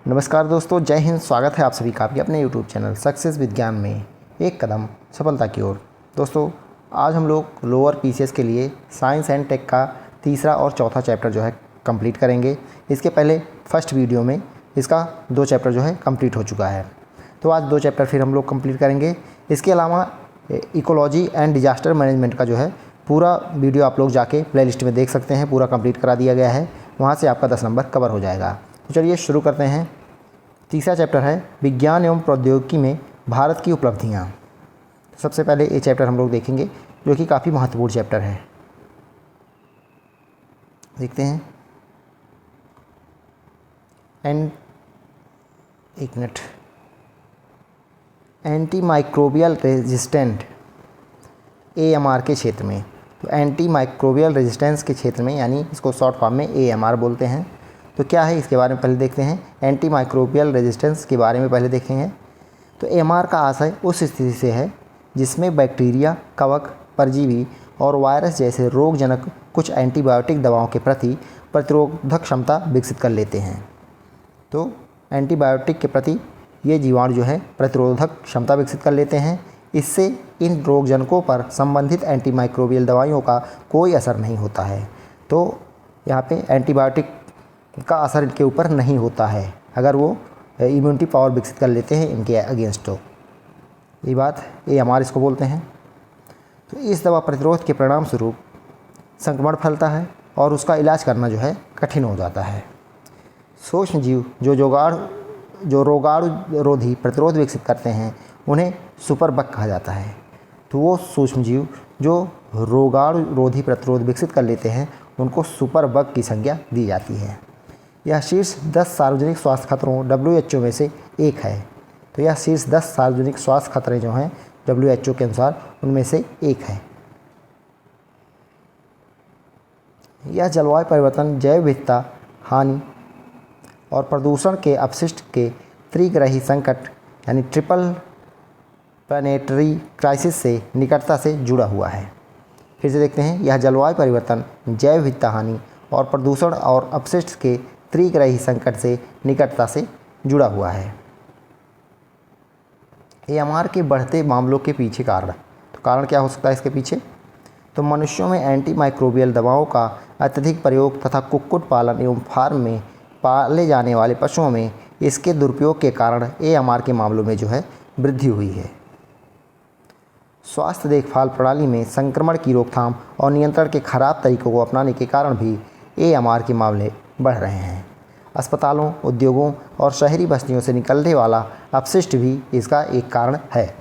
नमस्कार दोस्तों, जय हिंद। स्वागत है आप सभी का आपके अपने यूट्यूब चैनल सक्सेस विज्ञान में एक कदम सफलता की ओर। दोस्तों, आज हम लोग लोअर पीसीएस के लिए साइंस एंड टेक का तीसरा और चौथा चैप्टर जो है कंप्लीट करेंगे। इसके पहले फर्स्ट वीडियो में इसका 2 चैप्टर जो है कंप्लीट हो चुका है, तो आज 2 चैप्टर फिर हम लोग कंप्लीट करेंगे। इसके अलावा इकोलॉजी एंड डिजास्टर मैनेजमेंट का जो है पूरा वीडियो आप लोग जाके प्लेलिस्ट में देख सकते हैं, पूरा कंप्लीट करा दिया गया है, वहाँ से आपका 10 नंबर कवर हो जाएगा। तो चलिए शुरू करते हैं। तीसरा चैप्टर है विज्ञान एवं प्रौद्योगिकी में भारत की उपलब्धियाँ। सबसे पहले ये चैप्टर हम लोग देखेंगे जो कि काफ़ी महत्वपूर्ण चैप्टर है। देखते हैं। एंटी माइक्रोबियल रेजिस्टेंट AMR के क्षेत्र में, तो एंटी माइक्रोबियल रेजिस्टेंस के क्षेत्र में, यानी इसको शॉर्ट फॉर्म में AMR बोलते हैं। तो क्या है इसके बारे में पहले देखते हैं। एंटी माइक्रोबियल रेजिस्टेंस के बारे में पहले देखेंगे। तो AMR का आशय उस स्थिति से है जिसमें बैक्टीरिया, कवक, परजीवी और वायरस जैसे रोगजनक कुछ एंटीबायोटिक दवाओं के प्रति प्रतिरोधक क्षमता विकसित कर लेते हैं। तो एंटीबायोटिक के प्रति ये जीवाणु जो है प्रतिरोधक क्षमता विकसित कर लेते हैं। इससे इन रोगजनकों पर संबंधित एंटीमाइक्रोबियल दवाइयों का कोई असर नहीं होता है। तो यहाँ पे एंटीबायोटिक का असर इनके ऊपर नहीं होता है अगर वो इम्यूनिटी पावर विकसित कर लेते हैं इनके अगेंस्ट। तो ये बात AMR इसको बोलते हैं। तो इस दवा प्रतिरोध के परिणाम स्वरूप संक्रमण फैलता है और उसका इलाज करना जो है कठिन हो जाता है। सूक्ष्म जीव जो रोगाणुरोधी प्रतिरोध विकसित करते हैं उन्हें सुपर बग कहा जाता है। तो वो सूक्ष्म जीव जो रोगाणुरोधी प्रतिरोध विकसित कर लेते हैं उनको सुपर बग की संज्ञा दी जाती है। यह शीर्ष 10 सार्वजनिक स्वास्थ्य खतरों WHO में से एक है। तो यह शीर्ष 10 सार्वजनिक स्वास्थ्य खतरे जो हैं WHO के अनुसार उनमें से एक है। यह जलवायु परिवर्तन, जैव विविधता हानि और प्रदूषण के अपशिष्ट के त्रिग्रही संकट यानी ट्रिपल प्लानेटरी क्राइसिस से निकटता से जुड़ा हुआ है। फिर से देखते हैं। यह जलवायु परिवर्तन, जैव विविधता हानि और प्रदूषण और अपशिष्ट के त्रिग्रही संकट से निकटता से जुड़ा हुआ है। AMR के बढ़ते मामलों के पीछे कारण, तो कारण क्या हो सकता है इसके पीछे? तो मनुष्यों में एंटी माइक्रोबियल दवाओं का अत्यधिक प्रयोग तथा कुक्कुट पालन एवं फार्म में पाले जाने वाले पशुओं में इसके दुरुपयोग के कारण AMR के मामलों में जो है वृद्धि हुई है। स्वास्थ्य देखभाल प्रणाली में संक्रमण की रोकथाम और नियंत्रण के खराब तरीकों को अपनाने के कारण भी AMR के मामले बढ़ रहे हैं। अस्पतालों, उद्योगों और शहरी बस्तियों से निकलने वाला अपशिष्ट भी इसका एक कारण है।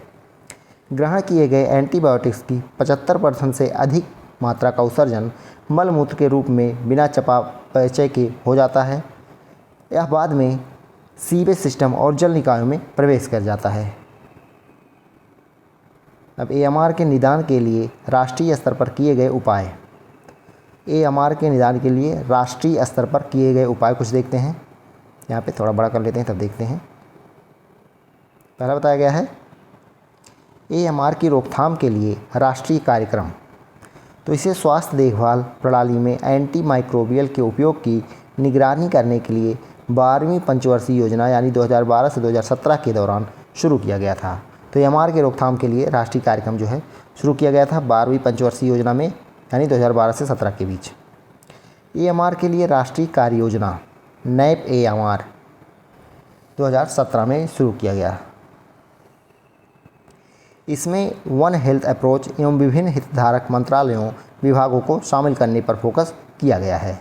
ग्रहण किए गए एंटीबायोटिक्स की 75% से अधिक मात्रा का उत्सर्जन मलमूत्र के रूप में बिना चयापचय के हो जाता है। यह बाद में सीवेज सिस्टम और जल निकायों में प्रवेश कर जाता है। अब AMR के निदान के लिए राष्ट्रीय स्तर पर किए गए उपाय। AMR के निदान के लिए राष्ट्रीय स्तर पर किए गए उपाय कुछ देखते हैं। यहाँ पे थोड़ा बड़ा कर लेते हैं तब देखते हैं। पहला बताया गया है AMR की रोकथाम के लिए राष्ट्रीय कार्यक्रम। तो इसे स्वास्थ्य देखभाल प्रणाली में एंटी माइक्रोबियल के उपयोग की निगरानी करने के लिए 12वीं पंचवर्षीय योजना यानी 2012 से 2017 के दौरान शुरू किया गया था। तो AMR के रोकथाम के लिए राष्ट्रीय कार्यक्रम जो है शुरू किया गया था 12वीं पंचवर्षीय योजना में, यानी 2012 से 17 के बीच। AMR के लिए राष्ट्रीय कार्य योजना NAP AMR 2017 में शुरू किया गया। इसमें वन हेल्थ अप्रोच एवं विभिन्न हितधारक मंत्रालयों, विभागों को शामिल करने पर फोकस किया गया है।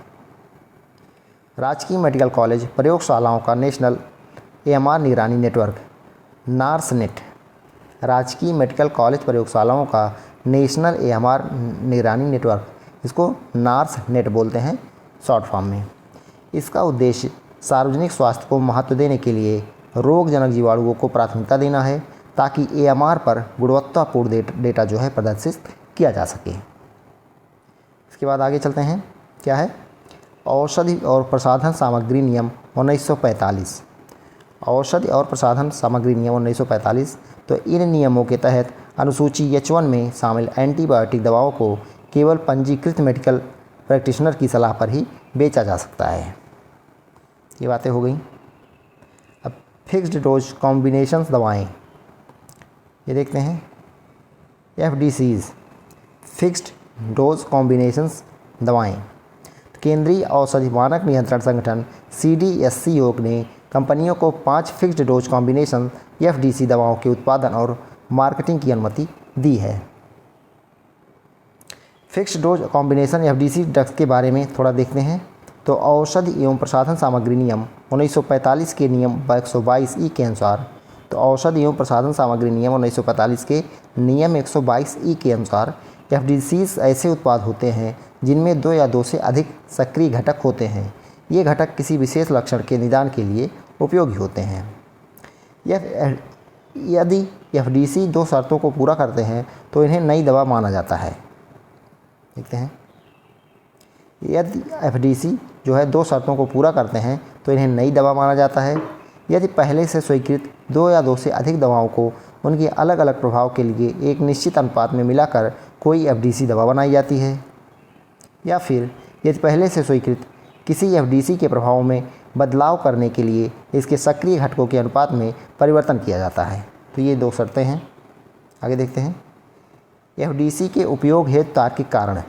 राजकीय मेडिकल कॉलेज प्रयोगशालाओं का नेशनल AMR निगरानी नेटवर्क NARSNET, राजकीय मेडिकल कॉलेज प्रयोगशालाओं का नेशनल AMR निगरानी नेटवर्क, इसको NARSNET बोलते हैं शॉर्ट फॉर्म में। इसका उद्देश्य सार्वजनिक स्वास्थ्य को महत्व देने के लिए रोगजनक जीवाणुओं को प्राथमिकता देना है ताकि AMR पर गुणवत्तापूर्ण डेटा जो है प्रदर्शित किया जा सके। इसके बाद आगे चलते हैं। क्या है? औषधि और प्रसाधन सामग्री नियम 1945। औषधि और प्रसाधन सामग्री नियम 1945। तो इन नियमों के तहत अनुसूची H1 में शामिल एंटीबायोटिक दवाओं को केवल पंजीकृत मेडिकल प्रैक्टिशनर की सलाह पर ही बेचा जा सकता है। ये बातें हो गई। फिक्स्ड डोज कॉम्बिनेशंस दवाएं, ये देखते हैं FDCs, फिक्स्ड डोज कॉम्बिनेशंस दवाएं। केंद्रीय औषधि मानक नियंत्रण संगठन CDSCO ने कंपनियों को 5 फिक्स्ड डोज कॉम्बिनेशन FDC दवाओं के उत्पादन और मार्केटिंग की अनुमति दी है। Fixed dose combination FDC drugs के बारे में थोड़ा देखते हैं। तो औषधि एवं प्रसाधन सामग्री नियम 1945 के नियम 122E के अनुसार, तो औषधि एवं प्रसाधन सामग्री नियम 1945 के नियम 122E के अनुसार FDCs ऐसे उत्पाद होते हैं जिनमें 2 या 2 से अधिक सक्रिय घटक होते हैं। ये घटक किसी विशेष लक्षण के निदान के लिए उपयोगी होते हैं। यदि FDC 2 शर्तों को पूरा करते हैं तो इन्हें नई दवा माना जाता है। देखते हैं, यदि FDC जो है 2 शर्तों को पूरा करते हैं तो इन्हें नई दवा माना जाता है। यदि पहले से स्वीकृत 2 या 2 से अधिक दवाओं को उनके अलग अलग प्रभाव के लिए एक निश्चित अनुपात में मिलाकर कोई FDC दवा बनाई जाती है। या फिर यदि पहले से स्वीकृत किसी FDC के प्रभाव में बदलाव करने के लिए इसके सक्रिय घटकों के अनुपात में परिवर्तन किया जाता है। तो ये 2 शर्तें हैं। आगे देखते हैं, FDC के उपयोग हेतु तार्किक कारण।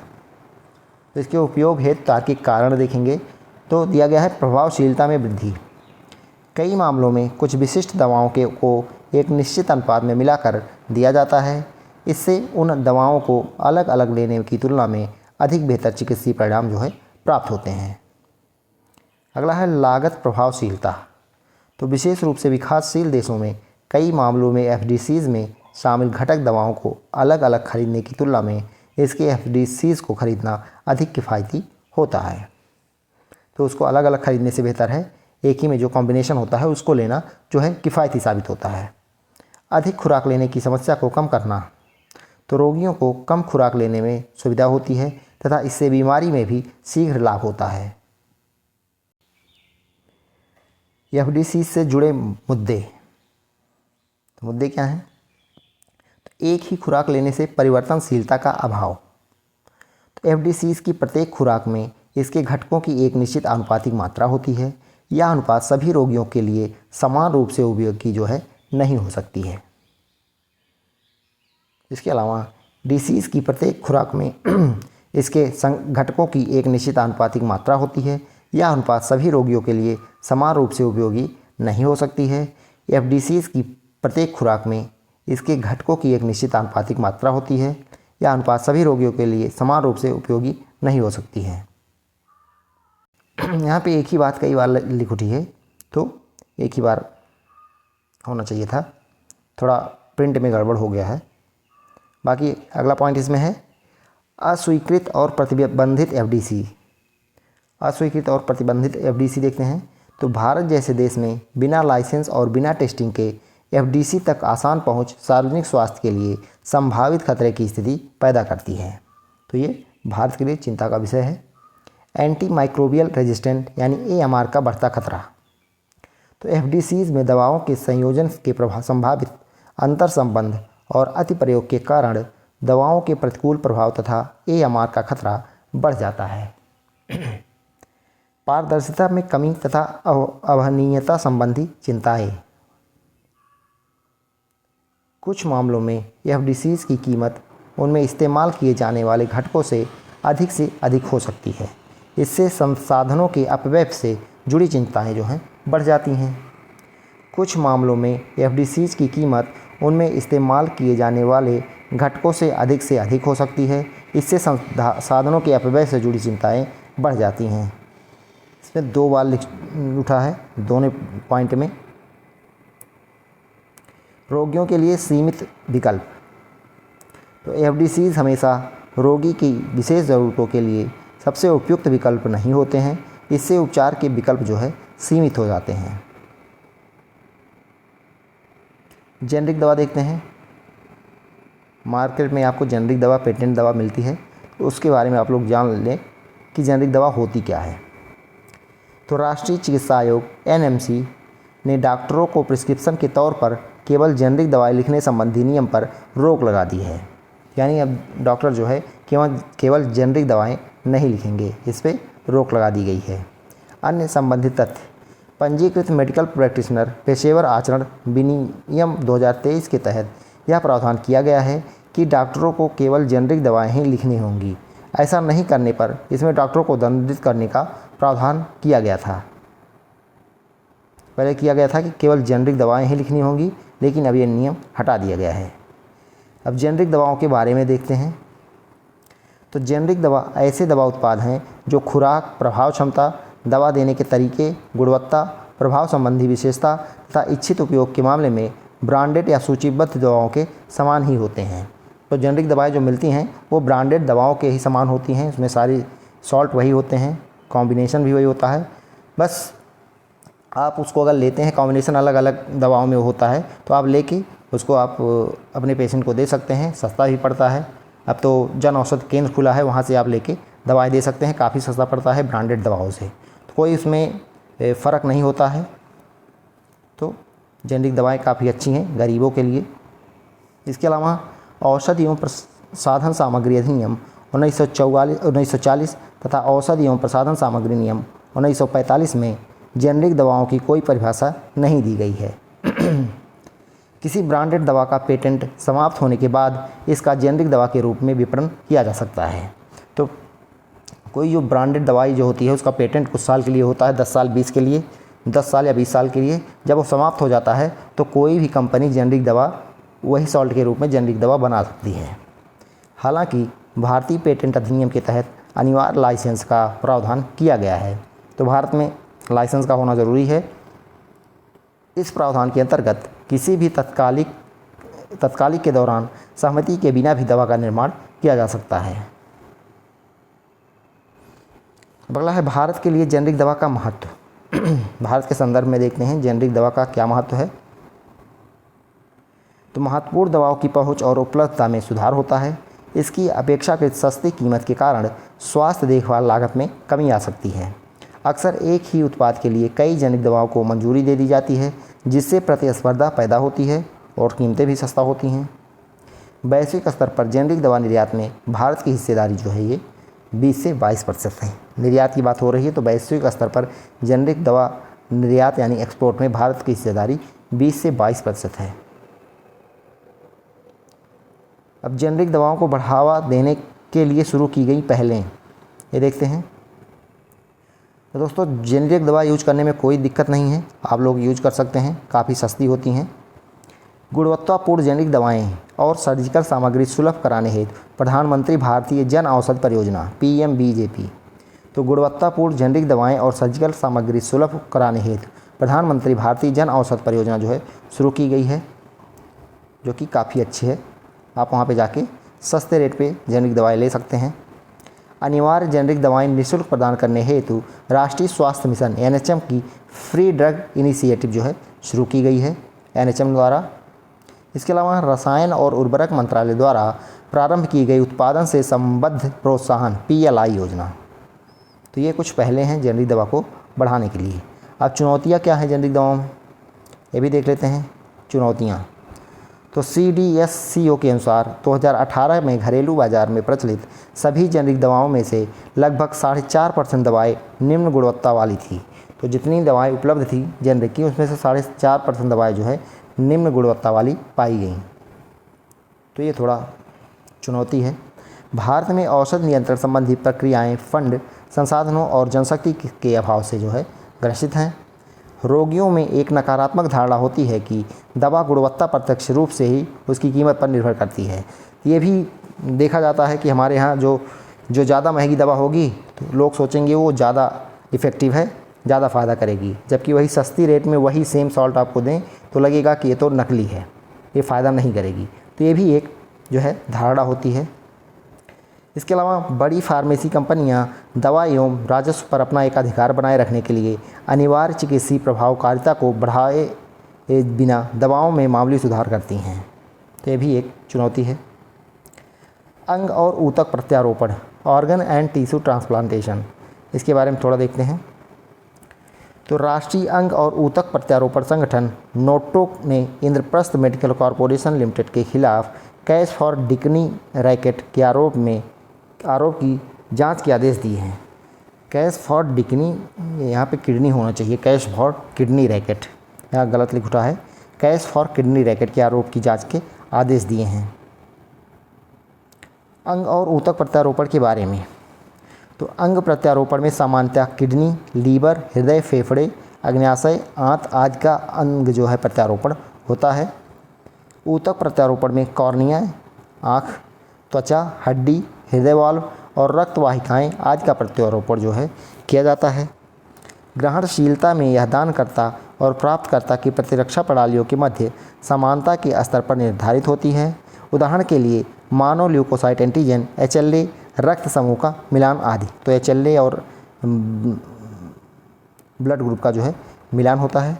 तो इसके उपयोग हेतु तार्किक कारण देखेंगे तो दिया गया है प्रभावशीलता में वृद्धि। कई मामलों में कुछ विशिष्ट दवाओं को एक निश्चित अनुपात में मिलाकर दिया जाता है। इससे उन दवाओं को अलग अलग लेने की तुलना में अधिक बेहतर चिकित्सीय परिणाम जो है प्राप्त होते हैं। अगला है लागत प्रभावशीलता। तो विशेष रूप से विकासशील देशों में कई मामलों में FDCs में शामिल घटक दवाओं को अलग अलग खरीदने की तुलना में इसके FDCs को खरीदना अधिक किफ़ायती होता है। तो उसको अलग अलग खरीदने से बेहतर है एक ही में जो कॉम्बिनेशन होता है उसको लेना जो है किफ़ायती साबित होता है। अधिक खुराक लेने की समस्या को कम करना। तो रोगियों को कम खुराक लेने में सुविधा होती है तथा इससे बीमारी में भी शीघ्र लाभ होता है। FDC से जुड़े मुद्दे। तो मुद्दे क्या हैं? तो एक ही खुराक लेने से परिवर्तनशीलता का अभाव। तो FDCs की प्रत्येक खुराक में इसके घटकों की एक निश्चित आनुपातिक मात्रा होती है। यह अनुपात सभी रोगियों के लिए समान रूप से उपयोगी जो है नहीं हो सकती है। इसके अलावा DCs की प्रत्येक खुराक में इसके घटकों की एक निश्चित आनुपातिक मात्रा होती है। यह अनुपात सभी रोगियों के लिए समान रूप से उपयोगी नहीं हो सकती है। FDCs की प्रत्येक खुराक में इसके घटकों की एक निश्चित आनुपातिक मात्रा होती है। यह अनुपात सभी रोगियों के लिए समान रूप से उपयोगी नहीं हो सकती है। यहाँ पे एक ही बात कई बार लिख उठी है तो एक ही बार होना चाहिए था, थोड़ा प्रिंट में गड़बड़ हो गया है। बाकी अगला पॉइंट इसमें है अस्वीकृत और प्रतिबंधित FDC। अस्वीकृत और प्रतिबंधित FDC देखते हैं। तो भारत जैसे देश में बिना लाइसेंस और बिना टेस्टिंग के FDC तक आसान पहुंच सार्वजनिक स्वास्थ्य के लिए संभावित खतरे की स्थिति पैदा करती है। तो ये भारत के लिए चिंता का विषय है। एंटी माइक्रोबियल रेजिस्टेंट यानी AMR का बढ़ता खतरा। तो FDCs में दवाओं के संयोजन के संभावित अंतर संबंध और अति प्रयोग के कारण दवाओं के प्रतिकूल प्रभाव तथा AMR का खतरा बढ़ जाता है। पारदर्शिता में कमी तथा अवहनीयता संबंधी चिंताएं। कुछ मामलों में FDCs की कीमत उनमें इस्तेमाल किए जाने वाले घटकों से अधिक हो सकती है। इससे संसाधनों के अपव्यय से जुड़ी चिंताएं जो हैं बढ़ जाती हैं। कुछ मामलों में FDCs की कीमत उनमें इस्तेमाल किए जाने वाले घटकों से अधिक हो सकती है। इससे संसाधनों के अपव्यय से जुड़ी चिंताएं बढ़ जाती हैं। इसमें 2 बार लिख उठा है दोनों पॉइंट में। रोगियों के लिए सीमित विकल्प। तो FDCs हमेशा रोगी की विशेष ज़रूरतों के लिए सबसे उपयुक्त विकल्प नहीं होते हैं। इससे उपचार के विकल्प जो है सीमित हो जाते हैं। जेनरिक दवा देखते हैं। मार्केट में आपको जेनरिक दवा, पेटेंट दवा मिलती है, तो उसके बारे में आप लोग जान लें कि जेनरिक दवा होती क्या है। तो राष्ट्रीय चिकित्सा आयोग NMC ने डॉक्टरों को प्रिस्क्रिप्शन के तौर पर केवल जेनरिक दवाएं लिखने संबंधी नियम पर रोक लगा दी है। यानी अब डॉक्टर जो है केवल जेनरिक दवाएं नहीं लिखेंगे, इस पर रोक लगा दी गई है। अन्य संबंधित तथ्य। पंजीकृत मेडिकल प्रैक्टिशनर पेशेवर आचरण विनियम 2023 के तहत यह प्रावधान किया गया है कि डॉक्टरों को केवल जेनरिक दवाएं ही लिखनी होंगी। ऐसा नहीं करने पर इसमें डॉक्टरों को दंडित करने का प्रावधान किया गया था। पहले किया गया था कि केवल जेनरिक दवाएं ही लिखनी होंगी, लेकिन अब ये नियम हटा दिया गया है। अब जेनरिक दवाओं के बारे में देखते हैं। तो जेनरिक दवा ऐसे दवा उत्पाद हैं जो खुराक, प्रभाव क्षमता, दवा देने के तरीके, गुणवत्ता, प्रभाव संबंधी विशेषता तथा इच्छित उपयोग के मामले में ब्रांडेड या सूचीबद्ध दवाओं के समान ही होते हैं। तो जेनरिक दवाएं जो मिलती हैं वो ब्रांडेड दवाओं के ही समान होती हैं। उसमें सारी सॉल्ट वही होते हैं, कॉम्बिनेशन भी वही होता है। बस आप उसको अगर लेते हैं, कॉम्बिनेशन अलग अलग दवाओं में होता है, तो आप लेके उसको आप अपने पेशेंट को दे सकते हैं। सस्ता भी पड़ता है। अब तो जन औषधि केंद्र खुला है, वहाँ से आप लेके दवाएं दे सकते हैं। काफ़ी सस्ता पड़ता है ब्रांडेड दवाओं से, तो कोई उसमें फ़र्क नहीं होता है। तो जेनरिक दवाएं काफ़ी अच्छी हैं गरीबों के लिए। इसके अलावा औषधि एवं प्रसाधन सामग्री अधिनियम 1940 तथा औषधि एवं प्रसाधन सामग्री नियम 1945 में जेनरिक दवाओं की कोई परिभाषा नहीं दी गई है। किसी ब्रांडेड दवा का पेटेंट समाप्त होने के बाद इसका जेनरिक दवा के रूप में विपणन किया जा सकता है। तो कोई जो ब्रांडेड दवाई जो होती है उसका पेटेंट कुछ साल के लिए होता है, 10 साल 20 के लिए, 10 साल या 20 साल के लिए। जब वो समाप्त हो जाता है तो कोई भी कंपनी जेनरिक दवा वही सॉल्ट के रूप में जेनरिक दवा बना सकती है। हालांकि भारतीय पेटेंट अधिनियम के तहत अनिवार्य लाइसेंस का प्रावधान किया गया है। तो भारत में लाइसेंस का होना ज़रूरी है। इस प्रावधान के अंतर्गत किसी भी तत्कालिक के दौरान सहमति के बिना भी दवा का निर्माण किया जा सकता है। अगला है भारत के लिए जेनरिक दवा का महत्व। भारत के संदर्भ में देखते हैं जेनरिक दवा का क्या महत्व है। तो महत्वपूर्ण दवाओं की पहुंच और उपलब्धता में सुधार होता है। इसकी अपेक्षाकृत सस्ती कीमत के कारण स्वास्थ्य देखभाल लागत में कमी आ सकती है। अक्सर एक ही उत्पाद के लिए कई जेनरिक दवाओं को मंजूरी दे दी जाती है, जिससे प्रतिस्पर्धा पैदा होती है और कीमतें भी सस्ता होती हैं। वैश्विक स्तर पर जेनरिक दवा निर्यात में भारत की हिस्सेदारी जो है ये 20 से 22% है। निर्यात की बात हो रही है तो वैश्विक स्तर पर जेनरिक दवा निर्यात यानी एक्सपोर्ट में भारत की हिस्सेदारी 20 से 22% है। अब जेनरिक दवाओं को बढ़ावा देने के लिए शुरू की गई पहलें ये देखते हैं। तो दोस्तों जेनरिक दवा यूज करने में कोई दिक्कत नहीं है, आप लोग यूज कर सकते हैं, काफ़ी सस्ती होती हैं। गुणवत्तापूर्ण जेनरिक दवाएं और सर्जिकल सामग्री सुलभ कराने हेतु प्रधानमंत्री भारतीय जन औषधि परियोजना PMBJP। तो गुणवत्तापूर्ण जेनरिक दवाएं और सर्जिकल सामग्री सुलभ कराने हेतु प्रधानमंत्री भारतीय जन औषधि परियोजना जो है शुरू की गई है, जो कि काफ़ी अच्छी है। आप वहाँ पे जाके सस्ते रेट पे जेनरिक दवाएं ले सकते हैं। अनिवार्य जेनरिक दवाएं निःशुल्क प्रदान करने हेतु राष्ट्रीय स्वास्थ्य मिशन NHM की फ्री ड्रग इनिशिएटिव जो है शुरू की गई है NHM द्वारा। इसके अलावा रसायन और उर्वरक मंत्रालय द्वारा प्रारंभ की गई उत्पादन से संबद्ध प्रोत्साहन PLI योजना। तो ये कुछ पहले हैं जेनरिक दवा को बढ़ाने के लिए। अब चुनौतियाँ क्या हैं जेनरिक दवाओं में, ये भी देख लेते हैं। चुनौतियाँ तो CDSCO के अनुसार 2018 में घरेलू बाज़ार में प्रचलित सभी जेनरिक दवाओं में से लगभग 4.5% दवाएँ निम्न गुणवत्ता वाली थी। तो जितनी दवाएं उपलब्ध थी जेनरिक की उसमें से 4.5% दवाएँ जो है निम्न गुणवत्ता वाली पाई गई। तो ये थोड़ा चुनौती है। भारत में औषध नियंत्रण संबंधी प्रक्रियाएं फंड, संसाधनों और जनशक्ति के अभाव से जो है ग्रसित हैं। रोगियों में एक नकारात्मक धारणा होती है कि दवा गुणवत्ता प्रत्यक्ष रूप से ही उसकी कीमत पर निर्भर करती है। ये भी देखा जाता है कि हमारे यहाँ जो ज़्यादा महंगी दवा होगी तो लोग सोचेंगे वो ज़्यादा इफ़ेक्टिव है, ज़्यादा फ़ायदा करेगी, जबकि वही सस्ती रेट में वही सेम सॉल्ट आपको दें तो लगेगा कि ये तो नकली है, ये फ़ायदा नहीं करेगी। तो ये भी एक जो है धारणा होती है। इसके अलावा बड़ी फार्मेसी कंपनियां दवा एवं राजस्व पर अपना एक अधिकार बनाए रखने के लिए अनिवार्य चिकित्सीय प्रभावकारिता को बढ़ाए बिना दवाओं में मामूली सुधार करती हैं। तो ये भी एक चुनौती है। अंग और ऊतक प्रत्यारोपण, ऑर्गन एंड टिश्यू ट्रांसप्लांटेशन, इसके बारे में थोड़ा देखते हैं। तो राष्ट्रीय अंग और ऊतक प्रत्यारोपण संगठन नोटोक ने इंद्रप्रस्थ मेडिकल कॉरपोरेशन लिमिटेड के खिलाफ कैश फॉर डिकनी रैकेट के आरोप की जांच के आदेश दिए हैं। कैश फॉर डिकनी, यहाँ पे किडनी होना चाहिए, कैश फॉर किडनी रैकेट, यहाँ गलत लिख उठा है। कैश फॉर किडनी रैकेट के आरोप की जांच के आदेश दिए हैं। अंग और ऊतक प्रत्यारोपण के बारे में, तो अंग प्रत्यारोपण में सामान्यतः किडनी, लीवर, हृदय, फेफड़े, अग्न्याशय, आंत आदि का अंग जो है प्रत्यारोपण होता है। ऊतक प्रत्यारोपण में कॉर्निया, आँख, त्वचा, हड्डी, हृदय वाल्व और रक्त वाहिकाएँ आदि का प्रत्यारोपण जो है किया जाता है। ग्रहणशीलता में यह दानकर्ता और प्राप्तकर्ता की प्रतिरक्षा प्रणालियों के मध्य समानता के स्तर पर निर्धारित होती है। उदाहरण के लिए मानव ल्यूकोसाइट एंटीजन, HLA, रक्त समूह का मिलान आदि। तो HLA और ब्लड ग्रुप का जो है मिलान होता है।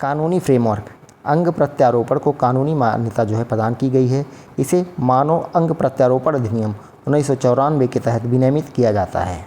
कानूनी फ्रेमवर्क, अंग प्रत्यारोपण को कानूनी मान्यता जो है प्रदान की गई है। इसे मानव अंग प्रत्यारोपण अधिनियम 1994 के तहत विनियमित किया जाता है।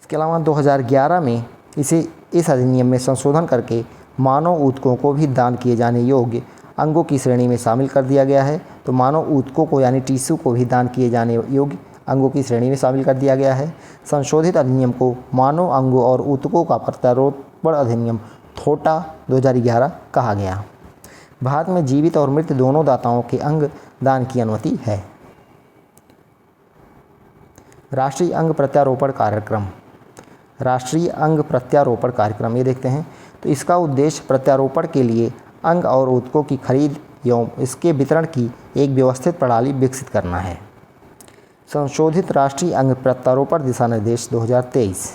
इसके अलावा 2011 में इस अधिनियम में संशोधन करके मानव ऊतकों को भी दान किए जाने योग्य अंगों की श्रेणी में शामिल कर दिया गया है। तो मानव ऊतकों को यानी टिश्यू को भी दान किए जाने योग्य अंगों की श्रेणी में शामिल कर दिया गया है। संशोधित अधिनियम को मानव अंगों और ऊतकों का प्रत्यारोपण अधिनियम थोटा 2011 कहा गया। भारत में जीवित और मृत दोनों दाताओं के अंग दान की अनुमति है। राष्ट्रीय अंग प्रत्यारोपण कार्यक्रम, राष्ट्रीय अंग प्रत्यारोपण कार्यक्रम ये देखते हैं। तो इसका उद्देश्य प्रत्यारोपण के लिए अंग और ऊतकों की खरीद एवं इसके वितरण की एक व्यवस्थित प्रणाली विकसित करना है। संशोधित राष्ट्रीय अंग प्रत्यारोपण दिशा निर्देश 2023,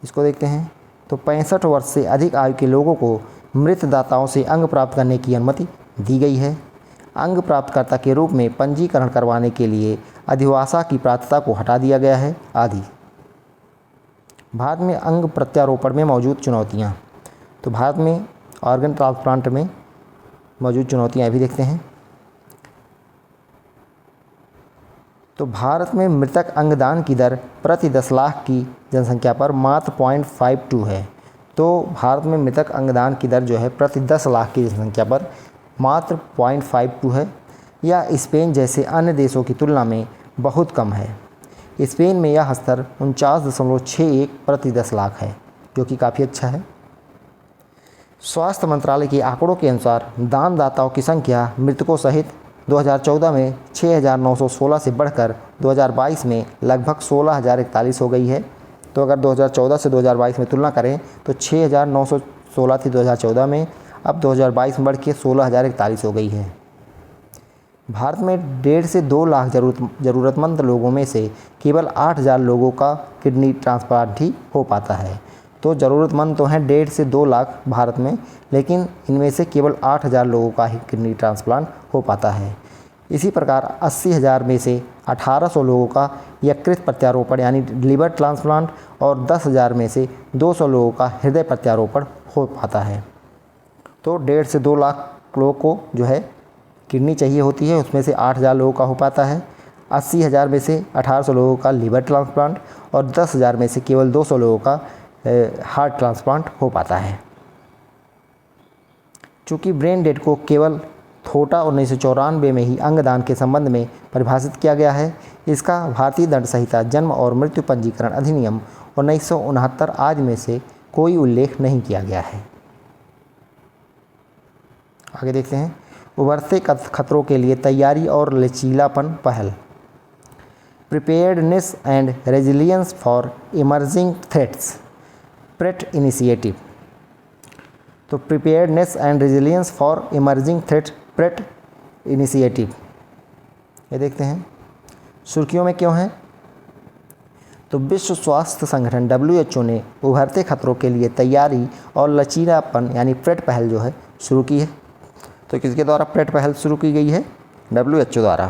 इसको देखते हैं। तो 65 वर्ष से अधिक आयु के लोगों को मृत दाताओं से अंग प्राप्त करने की अनुमति दी गई है। अंग प्राप्तकर्ता के रूप में पंजीकरण करवाने के लिए अधिवासा की पात्रता को हटा दिया गया है आदि। भारत में अंग प्रत्यारोपण में मौजूद चुनौतियाँ, तो भारत में ऑर्गन ट्रांसप्लांट में मौजूद चुनौतियाँ भी देखते हैं। तो भारत में मृतक अंगदान की दर प्रति 10 लाख की जनसंख्या पर मात्र 0.52 है। तो भारत में मृतक अंगदान की दर जो है प्रति 10 लाख की जनसंख्या पर मात्र 0.52 है। यह स्पेन जैसे अन्य देशों की तुलना में बहुत कम है। स्पेन में यह स्तर 49.61 प्रति 10 लाख है, जो कि काफ़ी अच्छा है। स्वास्थ्य मंत्रालय के आंकड़ों के अनुसार दानदाताओं की संख्या मृतकों सहित 2014 में 6,916 से बढ़कर 2022 में लगभग 16,041 हो गई है। तो अगर 2014 से 2022 में तुलना करें तो 6,916 थी 2014 में, अब 2022 में बढ़ के 16,041 हो गई है। भारत में 1.5 से 2 लाख ज़रूरतमंद लोगों में से केवल 8,000 लोगों का किडनी ट्रांसप्लांट ही हो पाता है। तो ज़रूरतमंद तो हैं 1.5 से 2 लाख भारत में, लेकिन इनमें से केवल 8,000 लोगों का ही किडनी ट्रांसप्लांट हो पाता है। इसी प्रकार 80,000 में से 1,800 लोगों का यकृत प्रत्यारोपण यानी लीवर ट्रांसप्लांट और 10,000 में से 200 लोगों का हृदय प्रत्यारोपण हो पाता है। तो 1.5 से 2 लाख लोगों को जो है किडनी चाहिए होती है, उसमें से 8,000 लोगों का हो पाता है। 80,000 में से 1,800 लोगों का लीवर ट्रांसप्लांट और 10,000 में से केवल 200 लोगों का हार्ट ट्रांसप्लांट हो पाता है। चूँकि ब्रेन डेड को केवल थोटा 1994 में ही अंगदान के संबंध में परिभाषित किया गया है, इसका भारतीय दंड संहिता जन्म और मृत्यु पंजीकरण अधिनियम 1969 आदि में से कोई उल्लेख नहीं किया गया है। आगे देखते हैं, उभरते खतरों के लिए तैयारी और लचीलापन पहल, preparedness and resilience for emerging threats, PRET initiative. तो preparedness and resilience for emerging threat, PRET initiative, ये देखते हैं सुर्खियों में क्यों है। तो विश्व स्वास्थ्य संगठन WHO ने उभरते खतरों के लिए तैयारी और लचीलापन यानी प्रेट पहल जो है शुरू की है। तो किसके द्वारा प्रेट पहल शुरू की गई है? WHO द्वारा।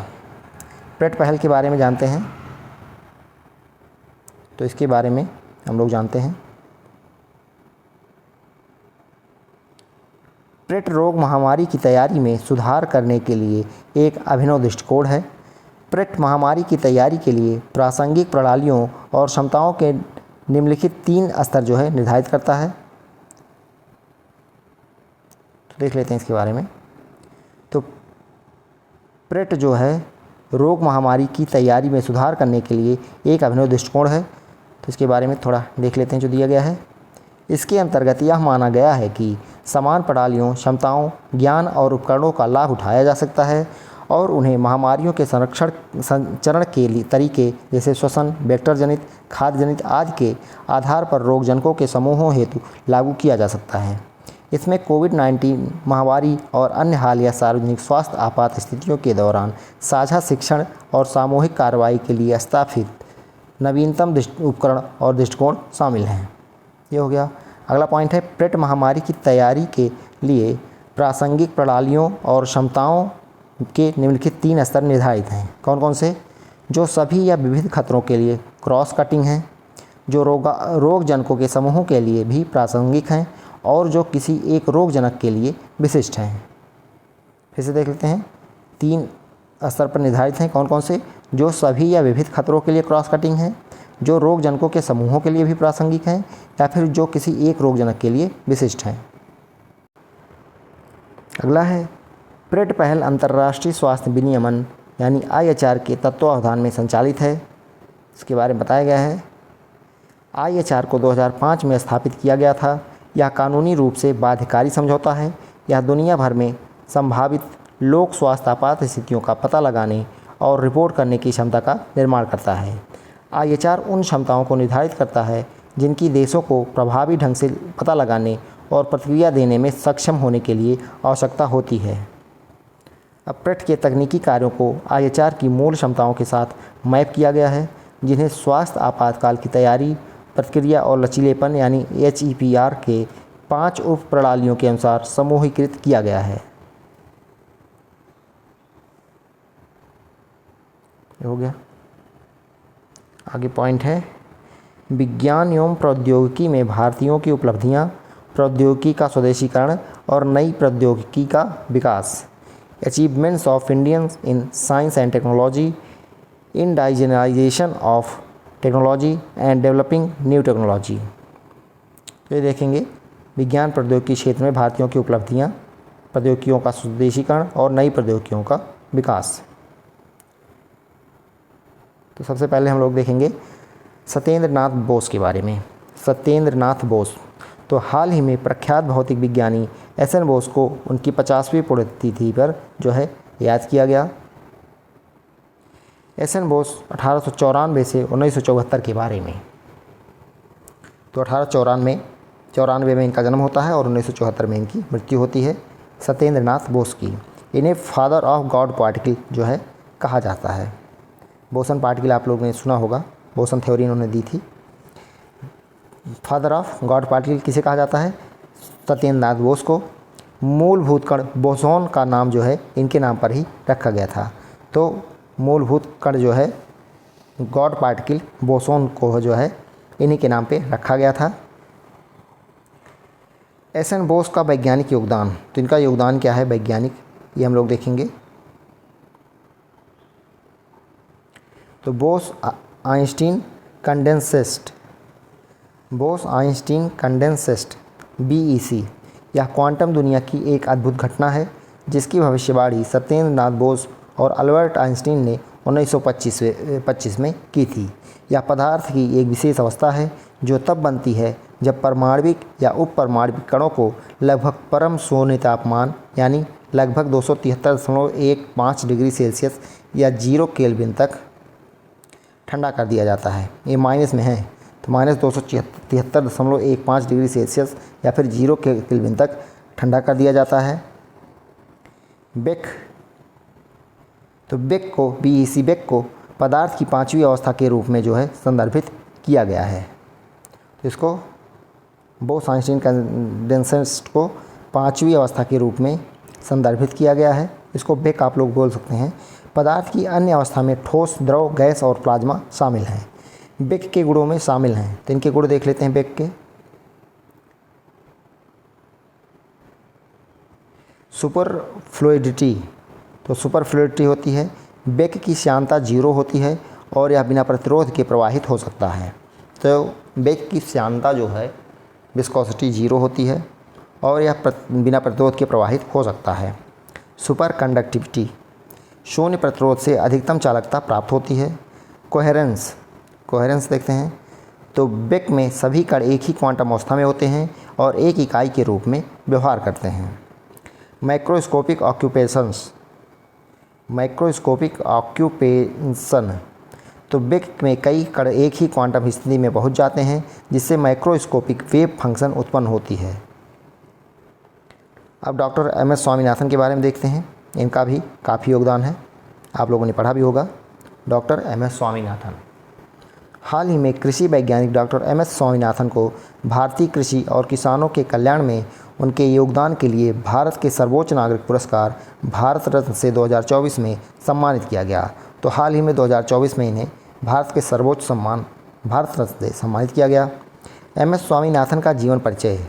प्रेट पहल के बारे में जानते हैं, तो इसके बारे में हम लोग जानते हैं। प्रेट रोग महामारी की तैयारी में सुधार करने के लिए एक अभिनव दृष्टिकोण है। प्रेट महामारी की तैयारी के लिए प्रासंगिक प्रणालियों और क्षमताओं के निम्नलिखित 3 स्तर जो है निर्धारित करता है। तो देख लेते हैं इसके बारे में। तो प्रेट जो है रोग महामारी की तैयारी में सुधार करने के लिए एक अभिनव दृष्टिकोण है। तो इसके बारे में थोड़ा देख लेते हैं जो दिया गया है। इसके अंतर्गत यह माना गया है कि समान प्रणालियों, क्षमताओं, ज्ञान और उपकरणों का लाभ उठाया जा सकता है और उन्हें महामारियों के संचरण के लिए तरीके जैसे श्वसन, वेक्टर जनित, खाद्य जनित आदि के आधार पर रोगजनकों के समूहों हेतु लागू किया जा सकता है। इसमें कोविड-19 महामारी और अन्य हालिया सार्वजनिक स्वास्थ्य आपात स्थितियों के दौरान साझा शिक्षण और सामूहिक कार्रवाई के लिए स्थापित नवीनतम उपकरण और दृष्टिकोण शामिल हैं। ये हो गया। अगला पॉइंट है, प्रेट महामारी की तैयारी के लिए प्रासंगिक प्रणालियों और क्षमताओं के निम्नलिखित 3 स्तर निर्धारित हैं। कौन कौन से? जो सभी या विविध खतरों के लिए क्रॉस कटिंग हैं, जो रोगजनकों के समूहों के लिए भी प्रासंगिक हैं और जो किसी एक रोगजनक के लिए विशिष्ट हैं। फिर से देख लेते हैं, 3 स्तर पर निर्धारित हैं। कौन कौन से? जो सभी या विविध खतरों के लिए क्रॉस कटिंग हैं, जो रोगजनकों के समूहों के लिए भी प्रासंगिक हैं, या फिर जो किसी एक रोगजनक के लिए विशिष्ट हैं। अगला है, प्रेट पहल अंतर्राष्ट्रीय स्वास्थ्य विनियमन यानी IHR के तत्वावधान में संचालित है। इसके बारे में बताया गया है। IHR को 2005 में स्थापित किया गया था। यह कानूनी रूप से बाध्यकारी समझौता है। यह दुनिया भर में संभावित लोक स्वास्थ्य आपात स्थितियों का पता लगाने और रिपोर्ट करने की क्षमता का निर्माण करता है। IHR उन क्षमताओं को निर्धारित करता है जिनकी देशों को प्रभावी ढंग से पता लगाने और प्रतिक्रिया देने में सक्षम होने के लिए आवश्यकता होती है। अब प्रेट के तकनीकी कार्यों को IHR की मूल क्षमताओं के साथ मैप किया गया है, जिन्हें स्वास्थ्य आपातकाल की तैयारी, प्रतिक्रिया और लचीलेपन यानी HEPR के 5 उप प्रणालियों के अनुसार समूहीकृत किया गया है। हो गया। आगे पॉइंट है, विज्ञान एवं प्रौद्योगिकी में भारतीयों की उपलब्धियां, प्रौद्योगिकी का स्वदेशीकरण और नई प्रौद्योगिकी का विकास। Achievements of Indians in science and technology, indigenization of technology and developing new technology. ये देखेंगे, विज्ञान प्रौद्योगिकी क्षेत्र में भारतीयों की उपलब्धियां, प्रौद्योगिकियों का स्वदेशीकरण और नई प्रौद्योगिकियों का विकास। तो सबसे पहले हम लोग देखेंगे सत्येंद्र नाथ बोस के बारे में। सत्येंद्र नाथ बोस तो हाल ही में प्रख्यात भौतिक विज्ञानी SN बोस को उनकी 50वीं पुण्यतिथि पर जो है याद किया गया। SN बोस 1894 से 1974 के बारे में। तो 1894 में इनका जन्म होता है और 1974 में इनकी मृत्यु होती है, सत्येंद्र नाथ बोस की। इन्हें फादर ऑफ गॉड पार्टिकल जो है कहा जाता है। बोसन पार्टिकल आप लोगों ने सुना होगा, बोसन थ्योरी इन्होंने दी थी। फादर ऑफ गॉड पार्टिकल किसे कहा जाता है? सत्येंद्र नाथ बोस को। मूलभूत कण बोसोन का नाम जो है इनके नाम पर ही रखा गया था। तो मूलभूत कण जो है गॉड पार्टिकल बोसोन को जो है इन्हीं के नाम पे रखा गया था। SN बोस का वैज्ञानिक योगदान, तो इनका योगदान क्या है वैज्ञानिक, ये हम लोग देखेंगे। तो बोस आइंस्टीन कंडेंसेस्ट BEC, यह क्वांटम दुनिया की एक अद्भुत घटना है जिसकी भविष्यवाणी सत्येंद्र नाथ बोस और अल्बर्ट आइंस्टीन ने 1925 में की थी। यह पदार्थ की एक विशेष अवस्था है जो तब बनती है जब परमाणविक या उपपरमाणविक कणों को लगभग परम शून्य तापमान यानी लगभग 273.15 डिग्री सेल्सियस या 0 केल्विन तक ठंडा कर दिया जाता है। ये माइनस में है, तो -273.15 डिग्री सेल्सियस या फिर 0 केल्विन तक ठंडा कर दिया जाता है। बेक BEC को पदार्थ की 5वीं अवस्था के रूप में जो है संदर्भित किया गया है। तो इसको बोस आइंस्टीन कंडेंसेस्ट को 5वीं अवस्था के रूप में संदर्भित किया गया है। इसको बेक आप लोग बोल सकते हैं। पदार्थ की अन्य अवस्था में ठोस, द्रव, गैस और प्लाज्मा शामिल हैं। बेक के गुणों में शामिल हैं, तो इनके गुण देख लेते हैं बेक के। सुपर फ्लूइडिटी, तो सुपर फ्लूइडिटी होती है। बेक की श्यानता 0 होती है और यह बिना प्रतिरोध के प्रवाहित हो सकता है। तो बेक की श्यानता जो है विस्कोसिटी 0 होती है और यह बिना प्रतिरोध के प्रवाहित हो सकता है। सुपर कंडक्टिविटी, शून्य प्रतिरोध से अधिकतम चालकता प्राप्त होती है। कोहेरेंस देखते हैं तो बेक में सभी कण एक ही क्वांटम अवस्था में होते हैं और एक इकाई के रूप में व्यवहार करते हैं। मैक्रोस्कोपिक ऑक्यूपेशन तो बेक में कई कण एक ही क्वांटम स्थिति में पहुंच जाते हैं, जिससे मैक्रोस्कोपिक वेव फंक्शन उत्पन्न होती है। अब डॉक्टर एम.एस. स्वामीनाथन के बारे में देखते हैं। इनका भी काफ़ी योगदान है, आप लोगों ने पढ़ा भी होगा। Doctor M S. स्वामीनाथन हाल ही में कृषि वैज्ञानिक डॉक्टर एम.एस. स्वामीनाथन को भारतीय कृषि और किसानों के कल्याण में उनके योगदान के लिए भारत के सर्वोच्च नागरिक पुरस्कार भारत रत्न से 2024 में सम्मानित किया गया। तो हाल ही में 2024 में इन्हें भारत के सर्वोच्च सम्मान भारत रत्न से सम्मानित किया गया। एम.एस. स्वामीनाथन का जीवन परिचय,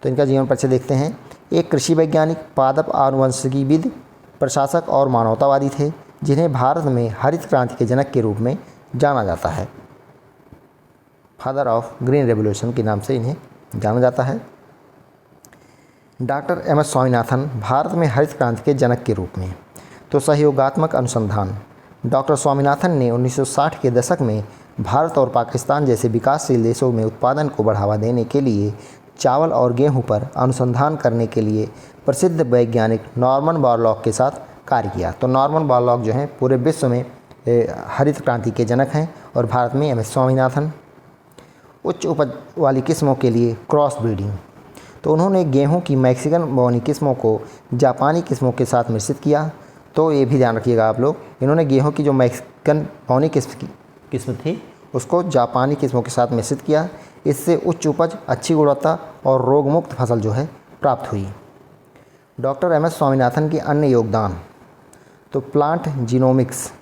तो इनका जीवन परिचय देखते हैं। एक कृषि वैज्ञानिक, पादप आनुवंशिकीविद, प्रशासक और मानवतावादी थे, जिन्हें भारत में हरित क्रांति के जनक के रूप में जाना जाता है। फादर ऑफ ग्रीन रेवोल्यूशन के नाम से इन्हें जाना जाता है। Doctor M S. स्वामीनाथन भारत में हरित क्रांति के जनक के रूप में। तो सहयोगात्मक अनुसंधान, डॉक्टर स्वामीनाथन ने 1960 के दशक में भारत और पाकिस्तान जैसे विकासशील देशों में उत्पादन को बढ़ावा देने के लिए चावल और गेहूं पर अनुसंधान करने के लिए प्रसिद्ध वैज्ञानिक नॉर्मन बोरलॉग के साथ कार्य किया। तो नॉर्मन बोरलॉग जो हैं पूरे विश्व में हरित क्रांति के जनक हैं और भारत में एम.एस. स्वामीनाथन। उच्च उपज वाली किस्मों के लिए क्रॉस ब्रीडिंग, तो उन्होंने गेहूं की मैक्सिकन बोनी किस्मों को जापानी किस्मों के साथ मिश्रित किया। तो ये भी ध्यान रखिएगा आप लोग, इन्होंने गेहूं की जो मैक्सिकन बोनी किस्म थी उसको जापानी किस्मों के साथ मिश्रित किया। इससे उच्च उपज, अच्छी गुणवत्ता और रोगमुक्त फसल जो है प्राप्त हुई। Doctor M S. स्वामीनाथन के अन्य योगदान, तो प्लांट जीनोमिक्स,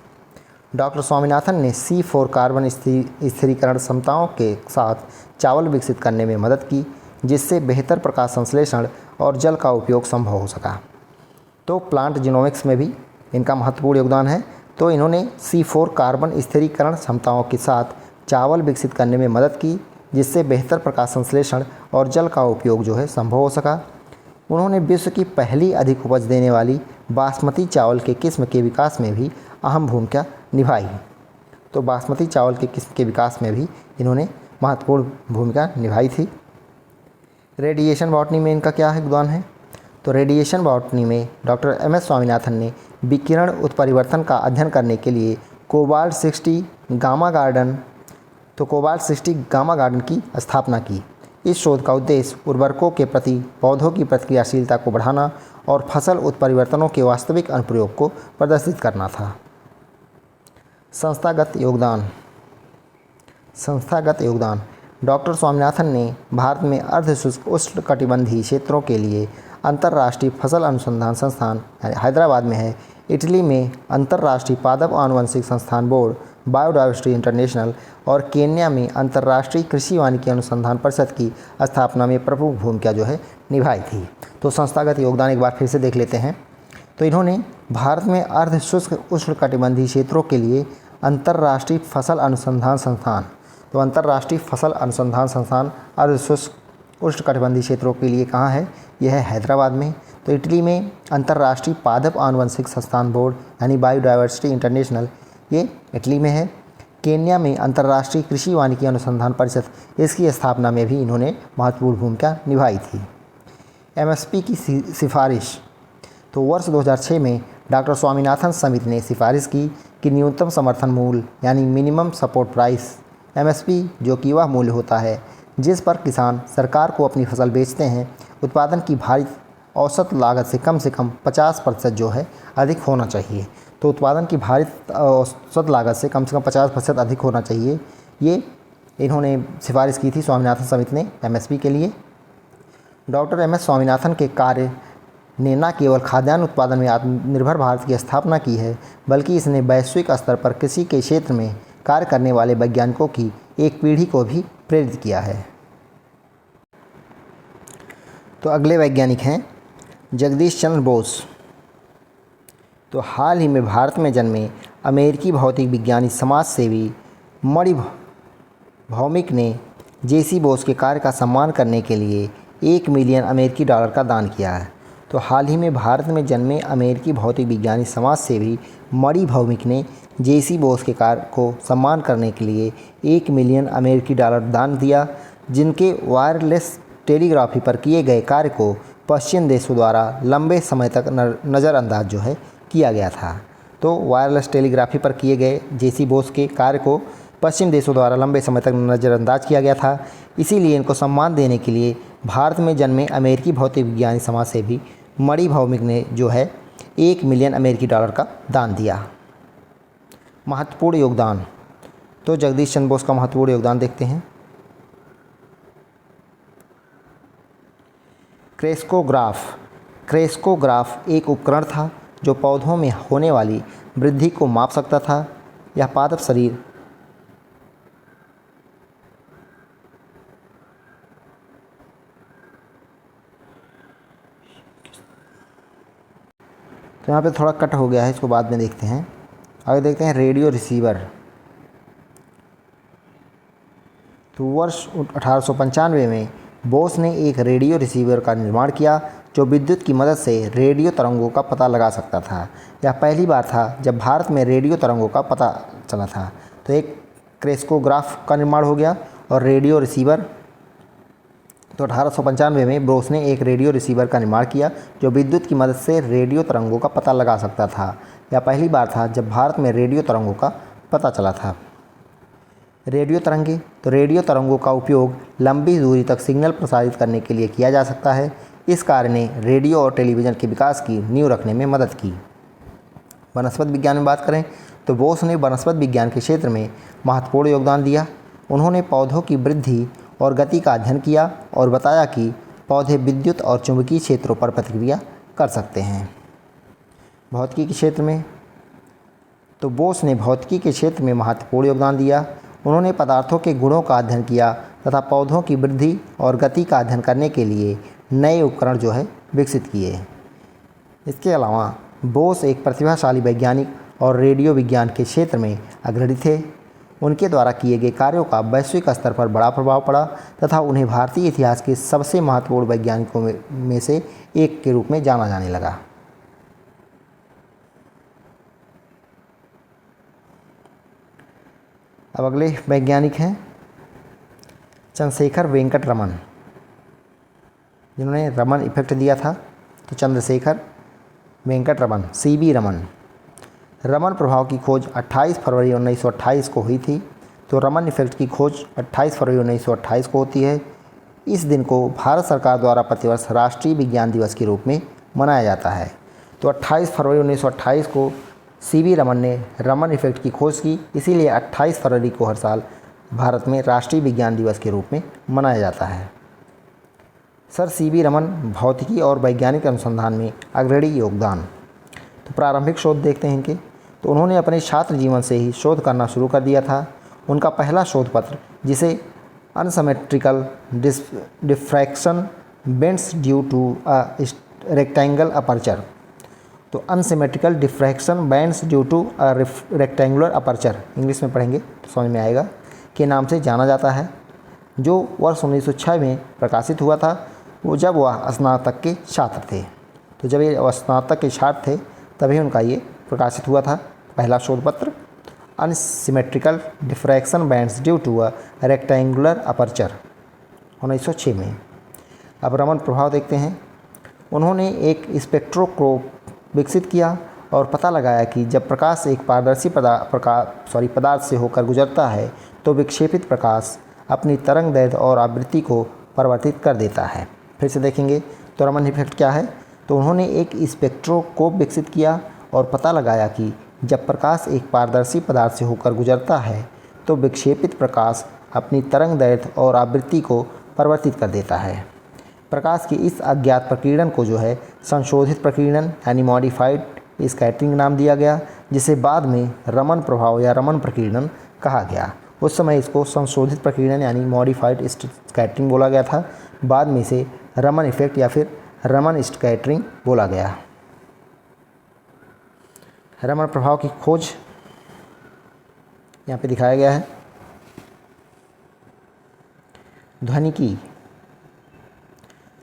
डॉक्टर स्वामीनाथन ने C4 कार्बन स्थिरीकरण क्षमताओं के साथ चावल विकसित करने में मदद की, जिससे बेहतर प्रकाश संश्लेषण और जल का उपयोग संभव हो सका। तो प्लांट जीनोमिक्स में भी इनका महत्वपूर्ण योगदान है। तो इन्होंने C4 कार्बन स्थिरीकरण क्षमताओं के साथ चावल विकसित करने में मदद की, जिससे बेहतर प्रकाश संश्लेषण और जल का उपयोग जो है संभव हो सका। उन्होंने विश्व की पहली अधिक उपज देने वाली बासमती चावल के किस्म के विकास में भी अहम भूमिका निभाई। तो बासमती चावल के किस्म के विकास में भी इन्होंने महत्वपूर्ण भूमिका निभाई थी। रेडिएशन बॉटनी में इनका क्या योगदान है? तो रेडिएशन बॉटनी में डॉक्टर एम.एस. स्वामीनाथन ने विकिरण उत्परिवर्तन का अध्ययन करने के लिए कोबाल्ट 60 गामा गार्डन की स्थापना की। इस शोध का उद्देश्य उर्वरकों के प्रति पौधों की प्रतिक्रियाशीलता को बढ़ाना और फसल उत्परिवर्तनों के वास्तविक अनुप्रयोग को प्रदर्शित करना था। संस्थागत योगदान, डॉक्टर स्वामीनाथन ने भारत में अर्धशुष्क उष्णकटिबंधीय क्षेत्रों के लिए अंतर्राष्ट्रीय फसल अनुसंधान संस्थान हैदराबाद में है, इटली में अंतर्राष्ट्रीय पादप आनुवंशिक संस्थान बोर्ड बायोडायवर्सिटी इंटरनेशनल और केन्या में अंतर्राष्ट्रीय कृषि वानिकी अनुसंधान परिषद की स्थापना में प्रमुख भूमिका जो है निभाई थी। तो संस्थागत योगदान एक बार फिर से देख लेते हैं। तो इन्होंने भारत में अर्धशुष्क उष्णकटिबंधीय क्षेत्रों के लिए अंतर्राष्ट्रीय फसल अनुसंधान संस्थान, तो अंतर्राष्ट्रीय फसल अनुसंधान संस्थान अर्धशुष्क उष्णकटिबंधीय क्षेत्रों के लिए कहाँ है? यह है हैदराबाद में। तो इटली में अंतर्राष्ट्रीय पादप आनुवंशिक संस्थान बोर्ड यानी बायोडायवर्सिटी इंटरनेशनल, ये इटली में है। केन्या में अंतर्राष्ट्रीय कृषि वानिकी अनुसंधान परिषद, इसकी स्थापना में भी इन्होंने महत्वपूर्ण भूमिका निभाई थी। एमएसपी की सिफारिश, तो वर्ष 2006 में डॉक्टर स्वामीनाथन समिति ने सिफारिश की कि न्यूनतम समर्थन मूल्य यानी मिनिमम सपोर्ट प्राइस एमएसपी, जो कि वह मूल्य होता है जिस पर किसान सरकार को अपनी फसल बेचते हैं, उत्पादन की भारित औसत लागत से कम 50% जो है अधिक होना चाहिए। तो उत्पादन की भारित औसत लागत से कम 50% अधिक होना चाहिए, ये इन्होंने सिफारिश की थी स्वामीनाथन समिति ने एमएसपी के लिए। Doctor M S. स्वामीनाथन के कार्य ने न केवल खाद्यान्न उत्पादन में आत्मनिर्भर भारत की स्थापना की है, बल्कि इसने वैश्विक स्तर पर कृषि के क्षेत्र में कार्य करने वाले वैज्ञानिकों की एक पीढ़ी को भी प्रेरित किया है। तो अगले वैज्ञानिक हैं जगदीश चंद्र बोस। तो हाल ही में भारत में जन्मे अमेरिकी भौतिक विज्ञानी समाजसेवी मणि भौमिक ने जेसी बोस के कार्य का सम्मान करने के लिए $1 मिलियन का दान किया है। तो हाल ही में भारत में जन्मे अमेरिकी भौतिक विज्ञानी समाजसेवी मरी भौमिक ने जेसी बोस के कार्य को सम्मान करने के लिए 1 मिलियन अमेरिकी डॉलर दान दिया, जिनके वायरलेस टेलीग्राफी पर किए गए कार्य को पश्चिमी देशों द्वारा लंबे समय तक नज़रअंदाज जो है किया गया था। तो वायरलेस टेलीग्राफी पर किए गए जेसी बोस के कार्य को पश्चिम देशों द्वारा लंबे समय तक नज़रअंदाज किया गया था। इसीलिए इनको सम्मान देने के लिए भारत में जन्मे अमेरिकी भौतिक विज्ञानी समाजसेवी मरी भौमिक ने जो है 1 मिलियन अमेरिकी डॉलर का दान दिया। महत्वपूर्ण योगदान, तो जगदीश चंद्र बोस का महत्वपूर्ण योगदान देखते हैं। क्रेस्कोग्राफ एक उपकरण था जो पौधों में होने वाली वृद्धि को माप सकता था। यह पादप शरीर तो यहाँ पे थोड़ा कट हो गया है, इसको बाद में देखते हैं। आगे देखते हैं रेडियो रिसीवर। तो वर्ष 1895 में बोस ने एक रेडियो रिसीवर का निर्माण किया जो विद्युत की मदद से रेडियो तरंगों का पता लगा सकता था। यह पहली बार था जब भारत में रेडियो तरंगों का पता चला था। तो एक क्रेस्कोग्राफ का निर्माण हो गया और रेडियो रिसीवर। तो 1895 में बोस ने एक रेडियो रिसीवर का निर्माण किया जो विद्युत की मदद से रेडियो तरंगों का पता लगा सकता था। यह पहली बार था जब भारत में रेडियो तरंगों का पता चला था। रेडियो तरंगे, तो रेडियो तरंगों का उपयोग लंबी दूरी तक सिग्नल प्रसारित करने के लिए किया जा सकता है। इस कार्य ने रेडियो और टेलीविज़न के विकास की नींव रखने में मदद की। वनस्पत विज्ञान में बात करें तो बोस ने वनस्पत विज्ञान के क्षेत्र में महत्वपूर्ण योगदान दिया। उन्होंने पौधों की वृद्धि और गति का अध्ययन किया और बताया कि पौधे विद्युत और चुंबकीय क्षेत्रों पर प्रतिक्रिया कर सकते हैं। भौतिकी के क्षेत्र में, तो बोस ने भौतिकी के क्षेत्र में महत्वपूर्ण योगदान दिया। उन्होंने पदार्थों के गुणों का अध्ययन किया तथा पौधों की वृद्धि और गति का अध्ययन करने के लिए नए उपकरण जो है विकसित किए। इसके अलावा बोस एक प्रतिभाशाली वैज्ञानिक और रेडियो विज्ञान के क्षेत्र में अग्रणी थे। उनके द्वारा किए गए कार्यों का वैश्विक स्तर पर बड़ा प्रभाव पड़ा तथा उन्हें भारतीय इतिहास के सबसे महत्वपूर्ण वैज्ञानिकों में से एक के रूप में जाना जाने लगा। अब अगले वैज्ञानिक हैं चंद्रशेखर वेंकट रमन, जिन्होंने रमन इफेक्ट दिया था। तो चंद्रशेखर वेंकट रमन, CB रमन। रमन प्रभाव की खोज 28 फरवरी 1928 को हुई थी। तो रमन इफेक्ट की खोज 28 फरवरी 1928 को होती है। इस दिन को भारत सरकार द्वारा प्रतिवर्ष राष्ट्रीय विज्ञान दिवस के रूप में मनाया जाता है। तो 28 फरवरी 1928 को CB रमन ने रमन इफेक्ट की खोज की, इसीलिए 28 फरवरी को हर साल भारत में राष्ट्रीय विज्ञान दिवस के रूप में मनाया जाता है। सर CB रमन भौतिकी और वैज्ञानिक अनुसंधान में अग्रणी योगदान। तो प्रारंभिक शोध देखते हैं इनके। तो उन्होंने अपने छात्र जीवन से ही शोध करना शुरू कर दिया था। उनका पहला शोध पत्र, जिसे unsymmetrical diffraction bends due to a rectangle aperture, तो unsymmetrical diffraction bands due to a rectangular aperture, English में पढ़ेंगे तो समझ में आएगा, के नाम से जाना जाता है, जो वर्ष 1906 में प्रकाशित हुआ था। वो जब वह स्नातक के छात्र थे। तो जब ये स्नातक के छात्र थे तभी उनका ये प्रकाशित हुआ था पहला शोध पत्र, unsymmetrical diffraction bands due to a rectangular aperture, 1906 में। अब रमन प्रभाव देखते हैं। उन्होंने एक स्पेक्ट्रोस्कोप विकसित किया और पता लगाया कि जब प्रकाश एक पारदर्शी पदार्थ से होकर गुजरता है तो विक्षेपित प्रकाश अपनी तरंग दैर्ध्य और आवृत्ति को परिवर्तित कर देता है। फिर से देखेंगे तो रमन इफेक्ट क्या है। तो उन्होंने एक स्पेक्ट्रोस्कोप विकसित किया और पता लगाया कि जब प्रकाश एक पारदर्शी पदार्थ से होकर गुजरता है तो विक्षेपित प्रकाश अपनी तरंग दैर्ध्य और आवृत्ति को परिवर्तित कर देता है। प्रकाश की इस अज्ञात प्रकीर्णन को जो है संशोधित प्रकीर्णन यानी मॉडिफाइड स्कैटरिंग नाम दिया गया, जिसे बाद में रमन प्रभाव या रमन प्रकीर्णन कहा गया। उस समय इसको संशोधित प्रकीर्णन यानी मॉडिफाइड स्कैटरिंग बोला गया था, बाद में इसे रमन इफेक्ट या फिर रमन स्कैटरिंग बोला गया। रमन प्रभाव की खोज यहाँ पे दिखाया गया है। ध्वनिकी,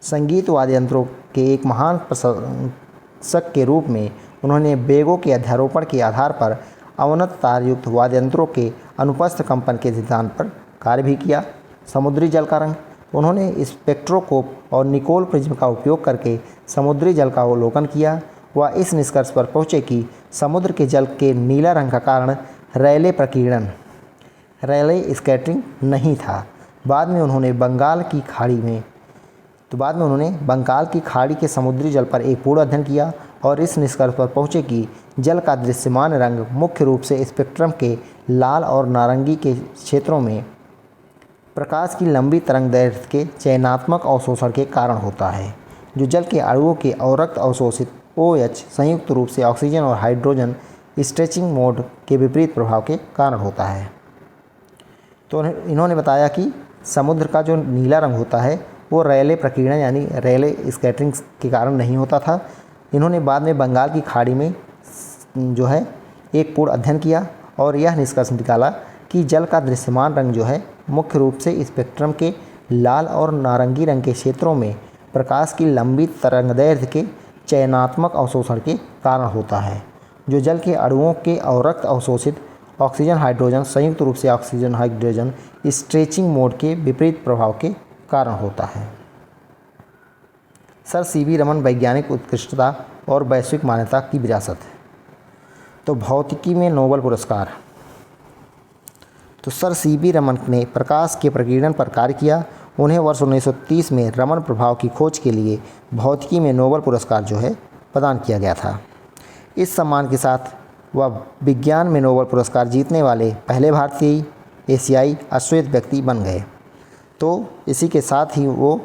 संगीत वाद्य यंत्रों के एक महान प्रशंसक के रूप में उन्होंने बेगों के अध्यारोपण के आधार पर अवनत तारयुक्त वाद्य यंत्रों के अनुपस्थ कंपन के सिद्धांत पर कार्य भी किया। समुद्री जल का रंग, उन्होंने स्पेक्ट्रोस्कोप और निकोल प्रिज्म का उपयोग करके समुद्री जल का अवलोकन किया। वह इस निष्कर्ष पर पहुँचे कि समुद्र के जल के नीला रंग का कारण रैले प्रकीर्णन, रैले स्कैटरिंग नहीं था। बाद में उन्होंने बंगाल की खाड़ी के समुद्री जल पर एक पूर्ण अध्ययन किया और इस निष्कर्ष पर पहुँचे कि जल का दृश्यमान रंग मुख्य रूप से स्पेक्ट्रम के लाल और नारंगी के क्षेत्रों में प्रकाश की लंबी तरंगदैर्घ्य के चयनात्मक अवशोषण के कारण होता है, जो जल के अणुओं के अवरक्त अवशोषित OH संयुक्त रूप से ऑक्सीजन और हाइड्रोजन स्ट्रेचिंग मोड के विपरीत प्रभाव के कारण होता है। तो इन्होंने बताया कि समुद्र का जो नीला रंग होता है वो रैले प्रकीर्णन यानी रैले स्कैटरिंग के कारण नहीं होता था। इन्होंने बाद में बंगाल की खाड़ी में जो है एक पूर्ण अध्ययन किया और यह निष्कर्ष निकाला कि जल का दृश्यमान रंग जो है मुख्य रूप से स्पेक्ट्रम के लाल और नारंगी रंग के क्षेत्रों में प्रकाश की लंबी तरंगदैर्घ्य के चयनात्मक अवशोषण के कारण होता है, जो जल के अणुओं के अवरक्त अवशोषित ऑक्सीजन हाइड्रोजन संयुक्त रूप से ऑक्सीजन हाइड्रोजन स्ट्रेचिंग मोड के विपरीत प्रभाव के कारण होता है। सर CV रमन वैज्ञानिक उत्कृष्टता और वैश्विक मान्यता की विरासत। तो भौतिकी में नोबेल पुरस्कार, तो सर CV रमन ने प्रकाश के प्रकीर्णन पर कार्य किया। उन्हें वर्ष 1930 में रमन प्रभाव की खोज के लिए भौतिकी में नोबेल पुरस्कार जो है प्रदान किया गया था। इस सम्मान के साथ वह विज्ञान में नोबेल पुरस्कार जीतने वाले पहले भारतीय एशियाई अश्वेत व्यक्ति बन गए। तो इसी के साथ ही वो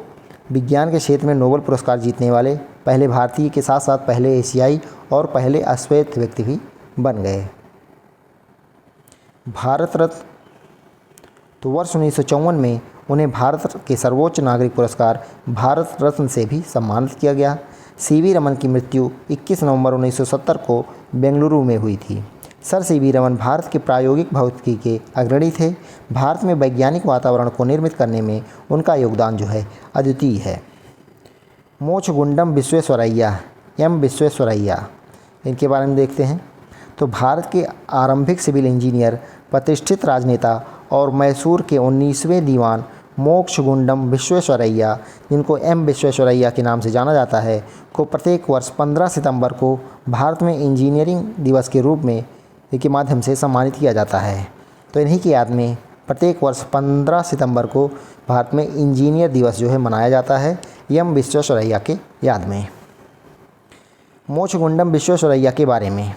विज्ञान के क्षेत्र में नोबेल पुरस्कार जीतने वाले पहले भारतीय के साथ साथ पहले एशियाई और पहले अश्वेत व्यक्ति भी बन गए। भारत रत्न, तो वर्ष 1954 में उन्हें भारत के सर्वोच्च नागरिक पुरस्कार भारत रत्न से भी सम्मानित किया गया। CV रमन की मृत्यु 21 नवंबर 1970 को बेंगलुरु में हुई थी। सर CV रमन भारत के प्रायोगिक भौतिकी के अग्रणी थे। भारत में वैज्ञानिक वातावरण को निर्मित करने में उनका योगदान जो है अद्वितीय है। मोक्षगुंडम विश्वेश्वरैया, M विश्वेश्वरैया, इनके बारे में देखते हैं। तो भारत के आरंभिक सिविल इंजीनियर, प्रतिष्ठित राजनेता और मैसूर के 19वें दीवान मोक्षगुंडम विश्वेश्वरैया, जिनको M विश्वेश्वरैया के नाम से जाना जाता है, को प्रत्येक वर्ष 15 सितंबर को भारत में इंजीनियरिंग दिवस के रूप में के माध्यम से सम्मानित किया जाता है। तो इन्हीं की याद में प्रत्येक वर्ष 15 सितंबर को भारत में इंजीनियर दिवस जो है मनाया जाता है M विश्वेश्वरैया के याद में। मोक्षगुंडम विश्वेश्वरैया के बारे में,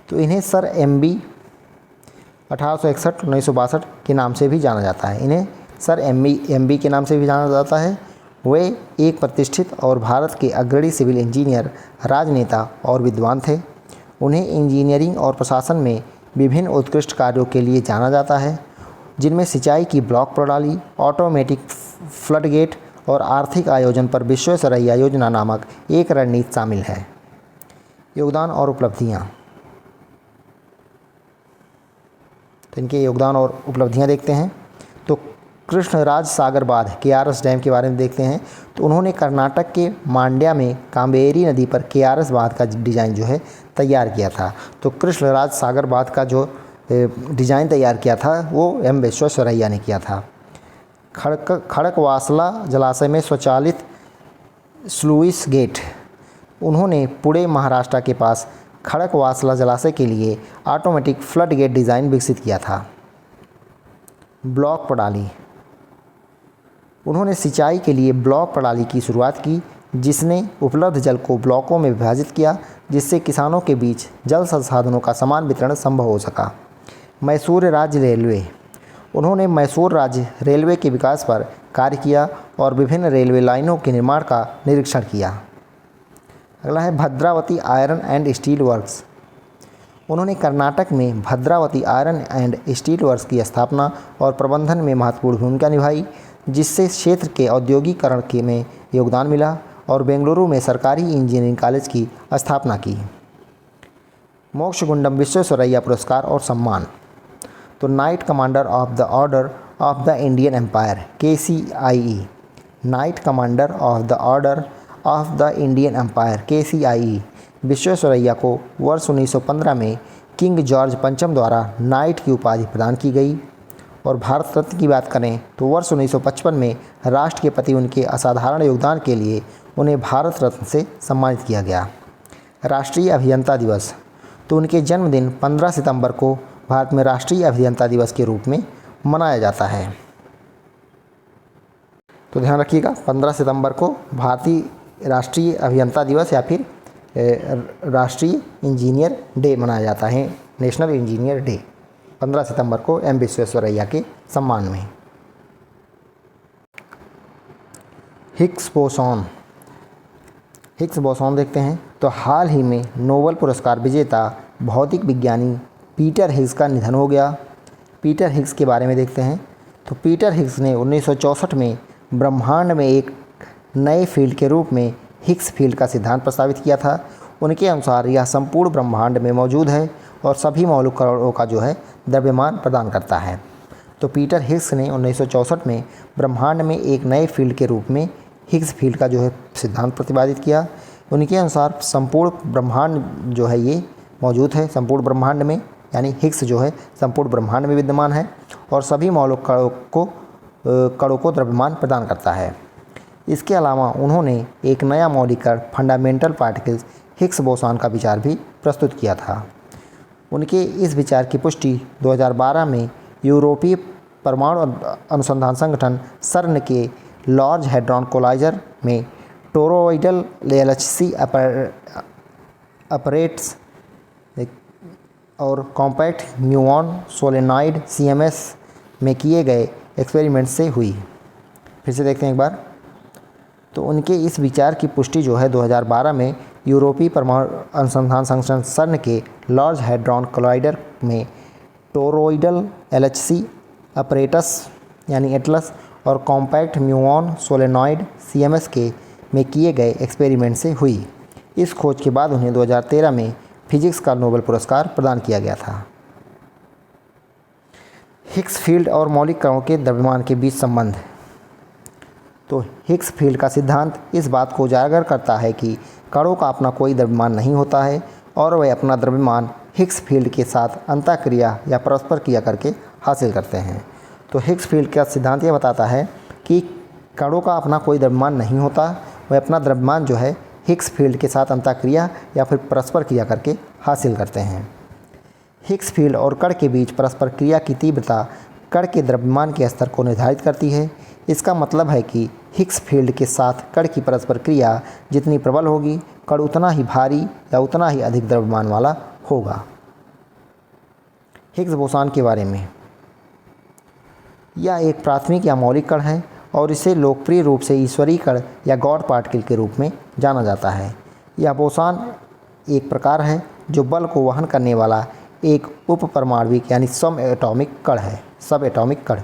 तो इन्हें सर MB 1861-1962 के नाम से भी जाना जाता है। इन्हें सर MB के नाम से भी जाना जाता है। वे एक प्रतिष्ठित और भारत के अग्रणी सिविल इंजीनियर, राजनेता और विद्वान थे। उन्हें इंजीनियरिंग और प्रशासन में विभिन्न उत्कृष्ट कार्यों के लिए जाना जाता है, जिनमें सिंचाई की ब्लॉक प्रणाली, ऑटोमेटिक फ्लडगेट और आर्थिक आयोजन पर विश्वेश्वरैया योजना नामक एक रणनीति शामिल है। योगदान और उपलब्धियाँ, तो इनके योगदान और उपलब्धियाँ देखते हैं। तो कृष्णराज सागर बांध KRS डैम के बारे में देखते हैं। तो उन्होंने कर्नाटक के मांड्या में कावेरी नदी पर KRS बांध का डिज़ाइन जो है तैयार किया था। तो कृष्णराज सागर बांध का जो डिज़ाइन तैयार किया था वो M विश्वेश्वरैया ने किया था। खड़कवासला जलाशय में स्वचालित स्लुइस गेट, उन्होंने पुणे महाराष्ट्र के पास खड़कवासला जलाशय के लिए ऑटोमेटिक फ्लड गेट डिज़ाइन विकसित किया था। ब्लॉक प्रणाली, उन्होंने सिंचाई के लिए ब्लॉक प्रणाली की शुरुआत की, जिसने उपलब्ध जल को ब्लॉकों में विभाजित किया, जिससे किसानों के बीच जल संसाधनों का समान वितरण संभव हो सका। मैसूर राज्य रेलवे, उन्होंने मैसूर राज्य रेलवे के विकास पर कार्य किया और विभिन्न रेलवे लाइनों के निर्माण का निरीक्षण किया। अगला है Bhadravati iron and steel works, उन्होंने कर्नाटक में Bhadravati iron and steel works की स्थापना और प्रबंधन में महत्वपूर्ण भूमिका निभाई, जिससे क्षेत्र के औद्योगिकरण के में योगदान मिला और बेंगलुरु में सरकारी इंजीनियरिंग कॉलेज की स्थापना की। मोक्षगुंडम विश्वेश्वरैया पुरस्कार और सम्मान, तो knight commander of the order of the Indian empire KCIE, knight commander of the order of the Indian empire KCIE Visvesvaraya को वर्ष 1915 में किंग जॉर्ज पंचम द्वारा नाइट की उपाधि प्रदान की गई। और भारत रत्न की बात करें तो वर्ष 1955 में राष्ट्र के प्रति उनके असाधारण योगदान के लिए उन्हें भारत रत्न से सम्मानित किया गया। राष्ट्रीय अभियंता दिवस, तो उनके जन्मदिन 15 सितंबर को भारत में राष्ट्रीय अभियंता दिवस के रूप में मनाया जाता है। तो ध्यान रखिएगा, 15 सितंबर को भारतीय राष्ट्रीय अभियंता दिवस या फिर राष्ट्रीय इंजीनियर डे मनाया जाता है, नेशनल इंजीनियर डे 15 सितंबर को एम विश्वेश्वरैया के सम्मान में। हिग्स बोसॉन, हिग्स बोसॉन देखते हैं। तो हाल ही में नोबेल पुरस्कार विजेता भौतिक विज्ञानी पीटर हिग्स का निधन हो गया। पीटर हिग्स के बारे में देखते हैं। तो पीटर हिग्स ने 1964 में ब्रह्मांड में एक नए फील्ड के रूप में हिग्स फील्ड का सिद्धांत प्रस्तावित किया था। उनके अनुसार यह संपूर्ण ब्रह्मांड में मौजूद है और सभी मौलिक कणों का जो है द्रव्यमान प्रदान करता है। तो पीटर हिग्स ने 1964 में ब्रह्मांड में एक नए फील्ड के रूप में हिग्स फील्ड का जो है सिद्धांत प्रतिपादित किया। उनके अनुसार संपूर्ण ब्रह्मांड जो है ये मौजूद है संपूर्ण ब्रह्मांड में, यानी हिग्स जो है संपूर्ण ब्रह्मांड में विद्यमान है और सभी मौलिक कणों को द्रव्यमान प्रदान करता है। इसके अलावा उन्होंने एक नया मौलिक कण फंडामेंटल पार्टिकल्स हिग्स बोसॉन का विचार भी प्रस्तुत किया था। उनके इस विचार की पुष्टि 2012 में यूरोपीय परमाणु अनुसंधान संगठन सर्न के लार्ज हैड्रॉन कोलाइजर में टोरॉइडल LHC अपरेट्स और कॉम्पैक्ट म्यूऑन सोलेनॉइड CMS में किए गए एक्सपेरिमेंट से हुई। फिर से देखते हैं एक बार। तो उनके इस विचार की पुष्टि जो है 2012 में यूरोपीय परमाणु अनुसंधान संगठन सर्न के लार्ज हैड्रॉन कोलाइडर में टोरॉइडल LHC अपरेटस यानी एटलस और कॉम्पैक्ट म्यूऑन सोलेनॉइड CMS के में किए गए एक्सपेरिमेंट से हुई। इस खोज के बाद उन्हें 2013 में फिजिक्स का नोबेल पुरस्कार प्रदान किया गया था। हिग्स फील्ड और मौलिक कणों के द्रव्यमान के बीच संबंध। तो हिग्स फील्ड का सिद्धांत इस बात को उजागर करता है कि कणों का अपना कोई द्रव्यमान नहीं होता है और वे अपना द्रव्यमान हिग्स फील्ड के साथ अंतःक्रिया या परस्पर क्रिया करके हासिल करते हैं। तो हिग्स फील्ड का सिद्धांत ये बताता है कि कणों का अपना कोई द्रव्यमान नहीं होता, वे अपना द्रव्यमान जो है हिग्स फील्ड के साथ अंतःक्रिया या फिर परस्पर क्रिया करके हासिल करते हैं। हिग्स फील्ड और कण के बीच परस्पर क्रिया की तीव्रता कण के द्रव्यमान के स्तर को निर्धारित करती है। इसका मतलब है कि हिग्स फील्ड के साथ कण की परस्पर क्रिया जितनी प्रबल होगी, कण उतना ही भारी या उतना ही अधिक द्रव्यमान वाला होगा। हिग्स बोसॉन के बारे में, यह एक प्राथमिक या मौलिक कण है और इसे लोकप्रिय रूप से ईश्वरीय कण या गॉड पार्टिकल के रूप में जाना जाता है। यह बोसॉन एक प्रकार है जो बल को वहन करने वाला एक उपपरमाणविक यानी सम एटॉमिक कण है, सब एटॉमिक कण।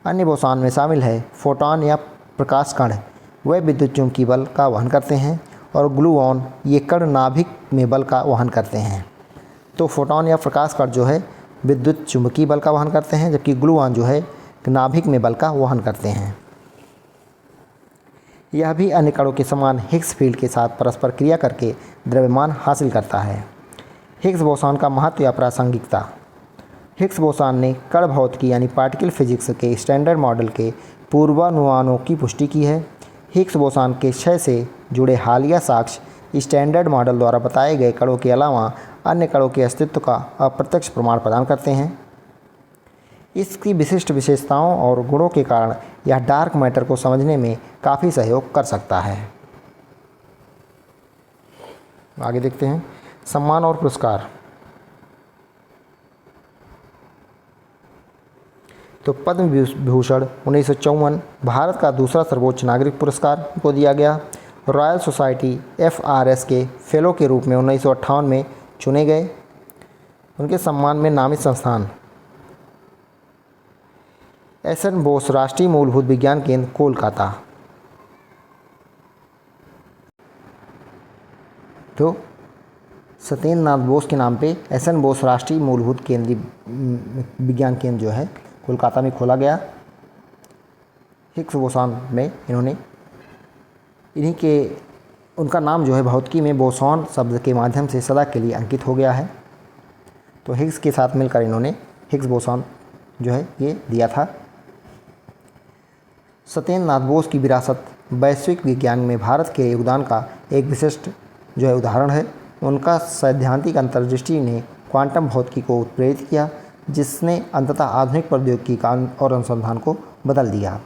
अन्य बोसॉन में शामिल है फोटॉन या प्रकाश कण, वे विद्युत चुम्बकीय बल का वहन करते हैं, और ग्लूऑन, ये कण नाभिक में बल का वहन करते हैं। तो फोटॉन या प्रकाश कण जो है विद्युत चुम्बकीय बल का वहन करते हैं, जबकि ग्लूऑन जो है नाभिक में बल का वहन करते हैं। यह भी अन्य कणों के समान हिग्स फील्ड के साथ परस्पर क्रिया करके द्रव्यमान हासिल करता है। हिग्स बोसॉन का महत्व या प्रासंगिकता। हिग्स बोसॉन ने कण भौतिकी यानी पार्टिकल फिजिक्स के स्टैंडर्ड मॉडल के पूर्वानुमानों की पुष्टि की है। हिग्स बोसॉन के क्षय से जुड़े हालिया साक्ष्य स्टैंडर्ड मॉडल द्वारा बताए गए कणों के अलावा अन्य कणों के अस्तित्व का अप्रत्यक्ष प्रमाण प्रदान करते हैं। इसकी विशिष्ट विशेषताओं और गुणों के कारण यह डार्क मैटर को समझने में काफ़ी सहयोग कर सकता है। आगे देखते हैं सम्मान और पुरस्कार। तो पद्म विभूषण 1954 भारत का दूसरा सर्वोच्च नागरिक पुरस्कार को दिया गया। रॉयल सोसाइटी FRS के फेलो के रूप में 1958 में चुने गए। उनके सम्मान में नामित संस्थान SN बोस राष्ट्रीय मूलभूत विज्ञान केंद्र कोलकाता। तो सत्येंद्र नाथ बोस के नाम पे SN बोस राष्ट्रीय मूलभूत केंद्रीय विज्ञान केंद्र जो है कोलकाता में खोला गया। हिग्स बोसॉन में उनका नाम जो है भौतिकी में बोसॉन शब्द के माध्यम से सदा के लिए अंकित हो गया है। तो हिग्स के साथ मिलकर इन्होंने हिग्स बोसॉन जो है ये दिया था। सत्येंद्र नाथ बोस की विरासत वैश्विक विज्ञान में भारत के योगदान का एक विशिष्ट जो है उदाहरण है। उनका सैद्धांतिक अंतर्दृष्टि ने क्वांटम भौतिकी को उत्प्रेरित किया, जिसने अंततः आधुनिक प्रौद्योगिकी का और अनुसंधान को बदल दिया।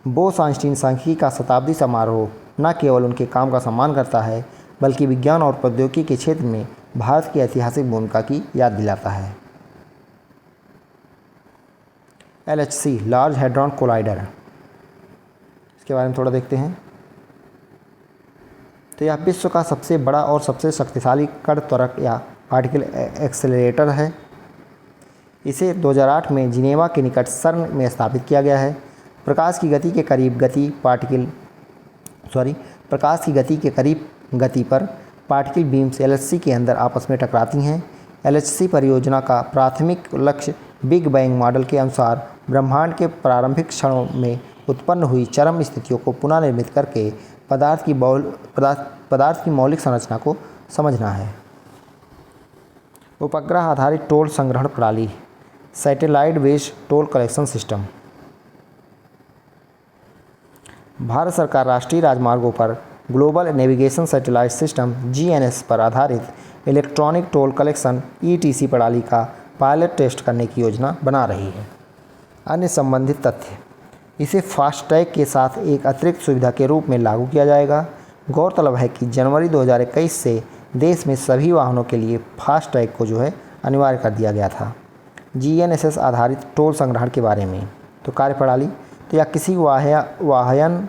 बोस आइंस्टीन सांख्यिकी का शताब्दी समारोह न केवल उनके काम का सम्मान करता है, बल्कि विज्ञान और प्रौद्योगिकी के क्षेत्र में भारत की ऐतिहासिक भूमिका की याद दिलाता है। LHC लार्ज हैड्रॉन कोलाइडर, इसके बारे में थोड़ा देखते हैं। तो यह विश्व का सबसे बड़ा और सबसे शक्तिशाली कण त्वरक या पार्टिकल एक्सेलरेटर है। इसे 2008 में जिनेवा के निकट सर्न में स्थापित किया गया है। प्रकाश की गति के करीब गति पर पार्टिकल बीम्स LHC के अंदर आपस में टकराती हैं। LHC परियोजना का प्राथमिक लक्ष्य बिग बैंग मॉडल के अनुसार ब्रह्मांड के प्रारंभिक क्षणों में उत्पन्न हुई चरम स्थितियों को पुनः निर्मित करके पदार्थ की मौलिक संरचना को समझना है। उपग्रह आधारित टोल संग्रहण प्रणाली, satellite based toll collection system. Bharat सरकार राष्ट्रीय राजमार्गों पर global navigation satellite system GNS पर आधारित इलेक्ट्रॉनिक टोल कलेक्शन ETC प्रणाली का पायलट टेस्ट करने की योजना बना रही है। अन्य संबंधित तथ्य, इसे फास्टैग के साथ एक अतिरिक्त सुविधा के रूप में लागू किया जाएगा। गौरतलब है कि जनवरी 2021 से देश में सभी वाहनों के लिए फास्टैग को जो है अनिवार्य कर दिया गया था। GNSS आधारित टोल संग्रहण के बारे में, तो कार्यप्रणाली, तो यह किसी वाहन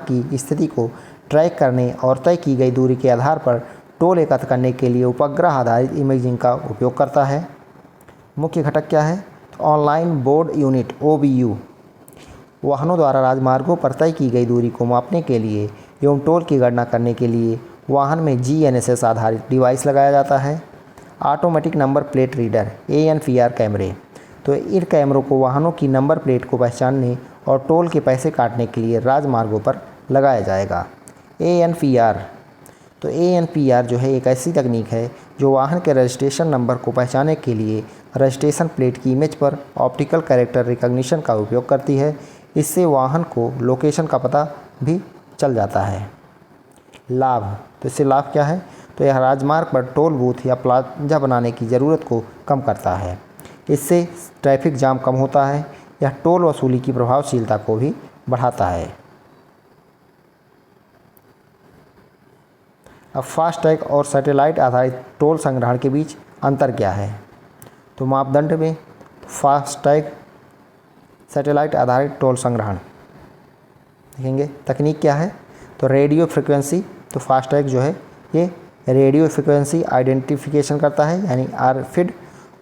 की स्थिति को ट्रैक करने और तय की गई दूरी के आधार पर टोल एकत्र करने के लिए उपग्रह आधारित इमेजिंग का उपयोग करता है। मुख्य घटक क्या है? तो ऑनलाइन बोर्ड यूनिट OBU वाहनों द्वारा राजमार्गों पर तय की गई दूरी को मापने के लिए एवं टोल की गणना करने के लिए वाहन में GNSS आधारित डिवाइस लगाया जाता है। Automatic number plate reader ANPR कैमरे, तो इन कैमरों को वाहनों की नंबर प्लेट को पहचानने और टोल के पैसे काटने के लिए राजमार्गों पर लगाया जाएगा। ANPR, तो ANPR जो है एक ऐसी तकनीक है जो वाहन के रजिस्ट्रेशन नंबर को पहचानने के लिए रजिस्ट्रेशन प्लेट की इमेज पर ऑप्टिकल कैरेक्टर रिकॉग्निशन का उपयोग करती है। इससे वाहन को लोकेशन का पता भी चल जाता है। लाभ, तो इससे लाभ क्या है? तो यह राजमार्ग पर टोल बूथ या प्लाजा बनाने की ज़रूरत को कम करता है। इससे ट्रैफिक जाम कम होता है। यह टोल वसूली की प्रभावशीलता को भी बढ़ाता है। अब फास्टैग और सैटेलाइट आधारित टोल संग्रहण के बीच अंतर क्या है? तो मापदंड में फास्टैग सैटेलाइट आधारित टोल संग्रहण देखेंगे। तकनीक क्या है? तो रेडियो फ्रिक्वेंसी, तो फास्टैग जो है ये रेडियो फ्रिक्वेंसी आइडेंटिफिकेशन करता है यानी RFID,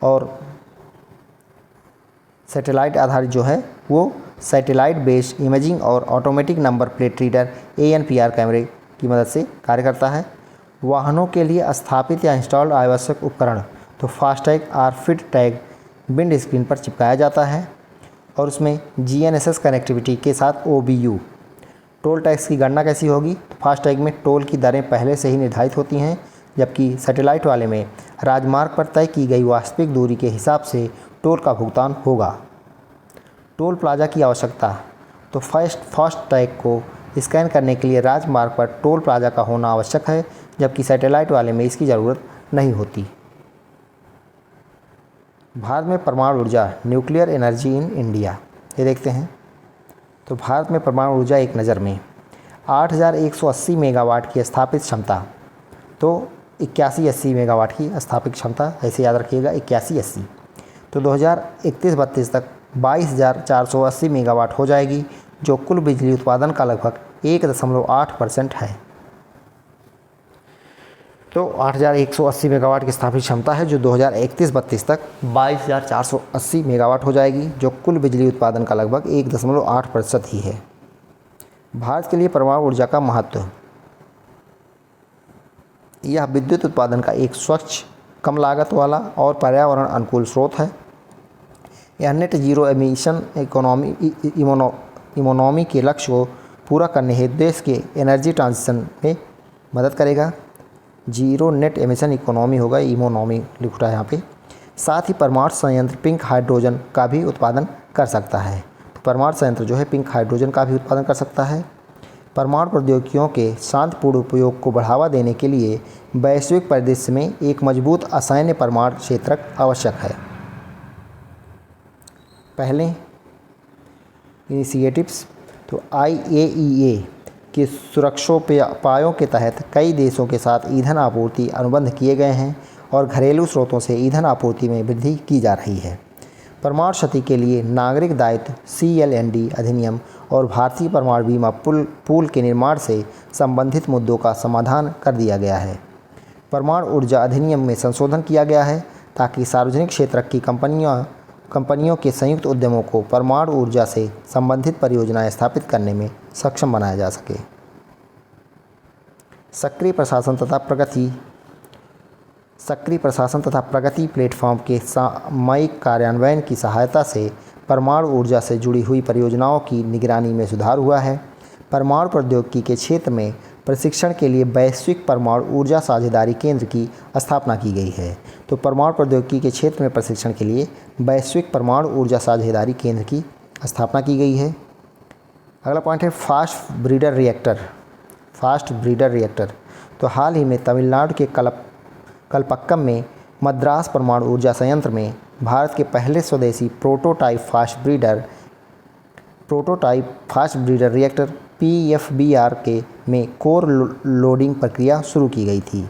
और सैटेलाइट आधारित जो है वो सैटेलाइट बेस्ड इमेजिंग और automatic number plate reader ANPR कैमरे की मदद से कार्य करता है। वाहनों के लिए स्थापित या इंस्टॉल्ड आवश्यक उपकरण, तो FASTag RFID tag wind screen पर चिपकाया जाता है और उसमें GNSS कनेक्टिविटी के साथ OBU। टोल टैक्स की गणना कैसी होगी? तो फास्टैग में टोल की दरें पहले से ही निर्धारित होती हैं, जबकि सैटेलाइट वाले में राजमार्ग पर तय की गई वास्तविक दूरी के हिसाब से टोल का भुगतान होगा। टोल प्लाजा की आवश्यकता, तो फास्टैग को स्कैन करने के लिए राजमार्ग पर टोल प्लाजा का होना आवश्यक है, जबकि सैटेलाइट वाले में इसकी ज़रूरत नहीं होती। भारत में परमाणु ऊर्जा, न्यूक्लियर एनर्जी इन इंडिया, ये देखते हैं। तो भारत में परमाणु ऊर्जा एक नज़र में 8180 मेगावाट की स्थापित क्षमता, तो 8180 मेगावाट की स्थापित क्षमता, ऐसे याद रखिएगा 8180। तो 2031-32 तक 22,480 मेगावाट हो जाएगी, जो कुल बिजली उत्पादन का लगभग 1.8% है। तो 8180 मेगावाट की स्थापित क्षमता है, जो 2031-32 तक 22,480 मेगावाट हो जाएगी, जो कुल बिजली उत्पादन का लगभग 1.8% ही है। भारत के लिए परमाणु ऊर्जा का महत्व, यह विद्युत उत्पादन का एक स्वच्छ, कम लागत वाला और पर्यावरण अनुकूल स्रोत है। यह नेट जीरो एमिशन इकोनॉमी के लक्ष्य को पूरा करने हेतु देश के एनर्जी ट्रांजिशन में मदद करेगा। जीरो नेट एमिशन इकोनॉमी होगा, इकोनॉमी लिख रहा है यहाँ पे। साथ ही परमाणु संयंत्र पिंक हाइड्रोजन का भी उत्पादन कर सकता है। तो परमाणु संयंत्र जो है पिंक हाइड्रोजन का भी उत्पादन कर सकता है। परमाणु प्रौद्योगिकियों के शांतिपूर्ण उपयोग को बढ़ावा देने के लिए वैश्विक परिदृश्य में एक मजबूत असैन्य परमाणु क्षेत्रक आवश्यक है। पहले इनिशिएटिव्स, तो IAEA के सुरक्षोपायों के तहत कई देशों के साथ ईंधन आपूर्ति अनुबंध किए गए हैं और घरेलू स्रोतों से ईंधन आपूर्ति में वृद्धि की जा रही है। परमाणु क्षति के लिए नागरिक दायित्व CLND अधिनियम और भारतीय परमाणु बीमा पूल के निर्माण से संबंधित मुद्दों का समाधान कर दिया गया है। परमाणु ऊर्जा अधिनियम में संशोधन किया गया है ताकि सार्वजनिक क्षेत्र की कंपनियों के संयुक्त उद्यमों को परमाणु ऊर्जा से संबंधित परियोजनाएं स्थापित करने में सक्षम बनाया जा सके। सक्रिय प्रशासन तथा प्रगति प्लेटफॉर्म के सामयिक कार्यान्वयन की सहायता से परमाणु ऊर्जा से जुड़ी हुई परियोजनाओं की निगरानी में सुधार हुआ है। परमाणु प्रौद्योगिकी के क्षेत्र में प्रशिक्षण के लिए वैश्विक परमाणु ऊर्जा साझेदारी केंद्र की स्थापना की गई है। तो परमाणु प्रौद्योगिकी के क्षेत्र में प्रशिक्षण के लिए वैश्विक परमाणु ऊर्जा साझेदारी केंद्र की स्थापना की गई है। अगला पॉइंट है फास्ट ब्रीडर रिएक्टर। तो हाल ही में तमिलनाडु के कलपक्कम में मद्रास परमाणु ऊर्जा संयंत्र में भारत के पहले स्वदेशी prototype fast breeder reactor PFBR के में कोर लोडिंग प्रक्रिया शुरू की गई थी।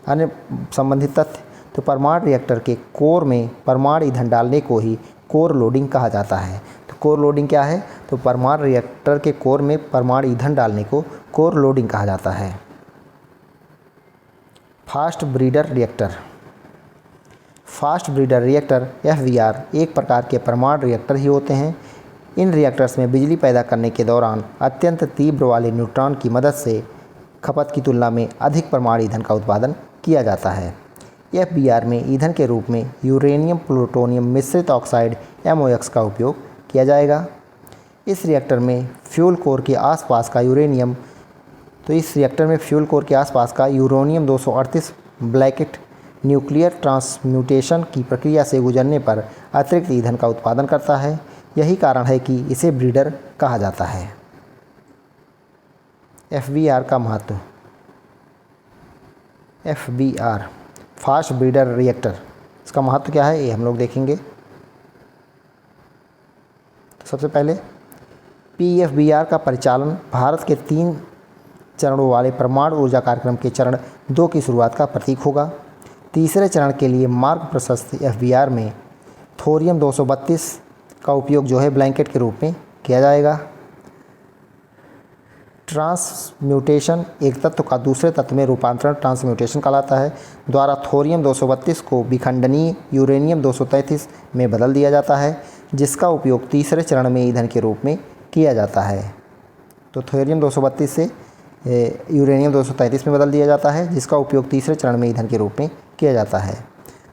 अन्य संबंधित तथ्य, तो परमाणु रिएक्टर के कोर में परमाणु ईंधन डालने को ही कोर लोडिंग कहा जाता है। तो कोर लोडिंग क्या है? तो परमाणु रिएक्टर के कोर में परमाणु ईंधन डालने को कोर लोडिंग कहा जाता है। फास्ट ब्रीडर रिएक्टर FBR एक प्रकार के परमाणु रिएक्टर ही होते हैं। इन रिएक्टर्स में बिजली पैदा करने के दौरान अत्यंत तीव्र वाले न्यूट्रॉन की मदद से खपत की तुलना में अधिक परमाणु ईंधन का उत्पादन किया जाता है। FBR में ईंधन के रूप में यूरेनियम प्लूटोनियम मिश्रित ऑक्साइड MOX का उपयोग किया जाएगा। इस रिएक्टर में फ्यूल कोर के आसपास का यूरेनियम 238 ब्रैकेट न्यूक्लियर ट्रांसम्यूटेशन की प्रक्रिया से गुजरने पर अतिरिक्त ईंधन का उत्पादन करता है। यही कारण है कि इसे ब्रीडर कहा जाता है। FBR का महत्व। FBR फास्ट ब्रीडर रिएक्टर, इसका महत्व क्या है ये हम लोग देखेंगे। तो सबसे पहले PFBR का परिचालन भारत के 3 चरणों वाले परमाणु ऊर्जा कार्यक्रम के चरण 2 की शुरुआत का प्रतीक होगा। तीसरे चरण के लिए मार्ग प्रशस्त FBR में थोरियम 232 का उपयोग जो है ब्लैंकेट के रूप में किया जाएगा। ट्रांसम्यूटेशन एक तत्व का दूसरे तत्व में रूपांतरण ट्रांसम्यूटेशन कहलाता है। द्वारा थोरियम 232 को विखंडनीय यूरेनियम 233 में बदल दिया जाता है, जिसका उपयोग तीसरे चरण में ईंधन के रूप में किया जाता है। तो थोरियम 232 से यूरेनियम 233 में बदल दिया जाता है, जिसका उपयोग तीसरे चरण में ईंधन के रूप में किया जाता है।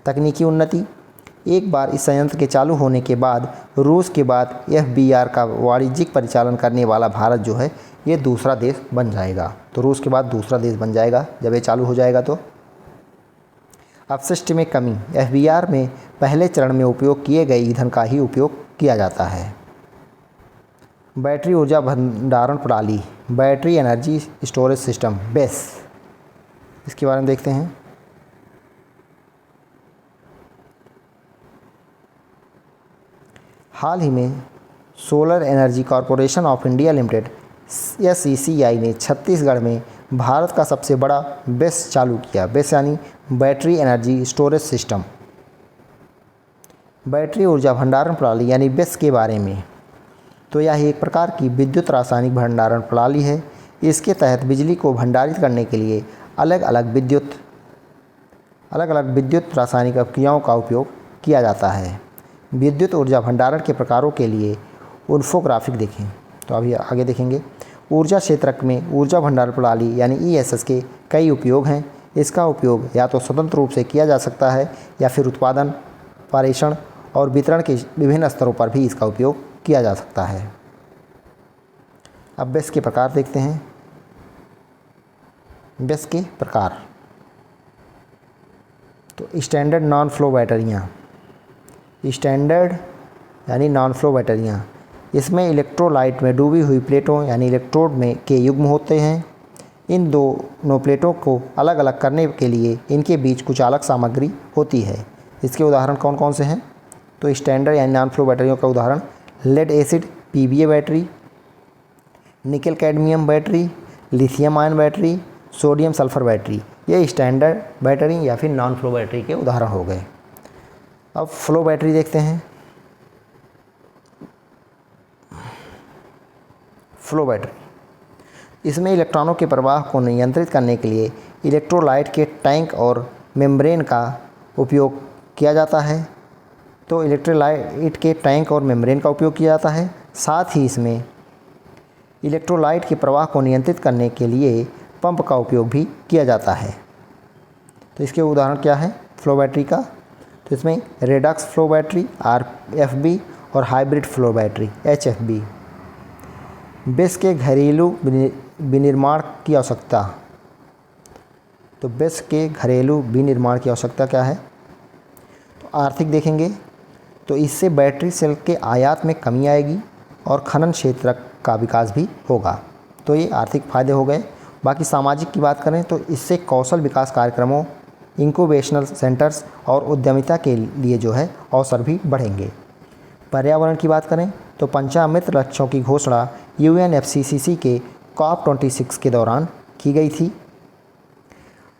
तकनीकी उन्नति। एक बार इस संयंत्र के चालू होने के बाद रूस के बाद FBR का वाणिज्यिक परिचालन करने वाला भारत जो है ये दूसरा देश बन जाएगा। तो रूस के बाद दूसरा देश बन जाएगा जब ये चालू हो जाएगा। तो अपशिष्ट में कमी। FBR में पहले चरण में उपयोग किए गए ईंधन का ही उपयोग किया जाता है। बैटरी ऊर्जा भंडारण प्रणाली, battery energy storage system BESS, इसके बारे में देखते हैं। हाल ही में solar energy corporation of India limited SECI ने छत्तीसगढ़ में भारत का सबसे बड़ा BESS चालू किया। BESS यानी battery energy storage system. Battery ऊर्जा भंडारण प्रणाली यानी BESS के बारे में, तो यह एक प्रकार की विद्युत रासायनिक भंडारण प्रणाली है। इसके तहत बिजली को भंडारित करने के लिए अलग अलग विद्युत रासायनिक अपक्रियाओं का उपयोग किया जाता है। विद्युत ऊर्जा भंडारण के प्रकारों के लिए इन्फोग्राफिक देखें। तो अभी आगे देखेंगे। ऊर्जा क्षेत्र में ऊर्जा भंडारण प्रणाली यानी ESS के कई उपयोग हैं। इसका उपयोग या तो स्वतंत्र रूप से किया जा सकता है या फिर उत्पादन, प्रेषण और वितरण के विभिन्न स्तरों पर भी इसका उपयोग किया जा सकता है। अब बेस के प्रकार देखते हैं। बेस के प्रकार, तो स्टैंडर्ड नॉन फ्लो बैटरियाँ, स्टैंडर्ड यानी नॉन फ्लो बैटरियाँ, इसमें इलेक्ट्रोलाइट में डूबी हुई प्लेटों यानी इलेक्ट्रोड में के युग्म होते हैं। इन दोनों प्लेटों को अलग अलग करने के लिए इनके बीच कुछ अलग सामग्री होती है। इसके उदाहरण कौन कौन से हैं? तो स्टैंडर्ड यानी नॉन फ्लो बैटरियों का उदाहरण lead acid PVA battery, nickel cadmium battery, lithium ion battery, sodium sulphur battery, ये स्टैंडर्ड बैटरी या फिर नॉन फ्लो बैटरी के उदाहरण हो गए। अब फ्लो बैटरी देखते हैं। फ्लो बैटरी, इसमें इलेक्ट्रॉनों के प्रवाह को नियंत्रित करने के लिए इलेक्ट्रोलाइट के टैंक और मेम्ब्रेन का उपयोग किया जाता है। तो इलेक्ट्रोलाइट के टैंक और मेम्ब्रेन का उपयोग किया जाता है। साथ ही इसमें इलेक्ट्रोलाइट के प्रवाह को नियंत्रित करने के लिए पंप का उपयोग भी किया जाता है। तो इसके उदाहरण क्या है फ्लो बैटरी का? तो इसमें रेडक्स फ्लो बैटरी RFB और hybrid flow battery HFB। Base के घरेलू विनिर्माण की आवश्यकता, तो बेस के घरेलू विनिर्माण की आवश्यकता क्या है? तो आर्थिक देखेंगे तो इससे बैटरी सेल के आयात में कमी आएगी और खनन क्षेत्र का विकास भी होगा। तो ये आर्थिक फायदे हो गए। बाकी सामाजिक की बात करें तो इससे कौशल विकास कार्यक्रमों, इंक्यूबेशनल सेंटर्स और उद्यमिता के लिए जो है अवसर भी बढ़ेंगे। पर्यावरण की बात करें तो पंचामृत लक्ष्यों की घोषणा UNFCCC के COP26 के दौरान की गई थी।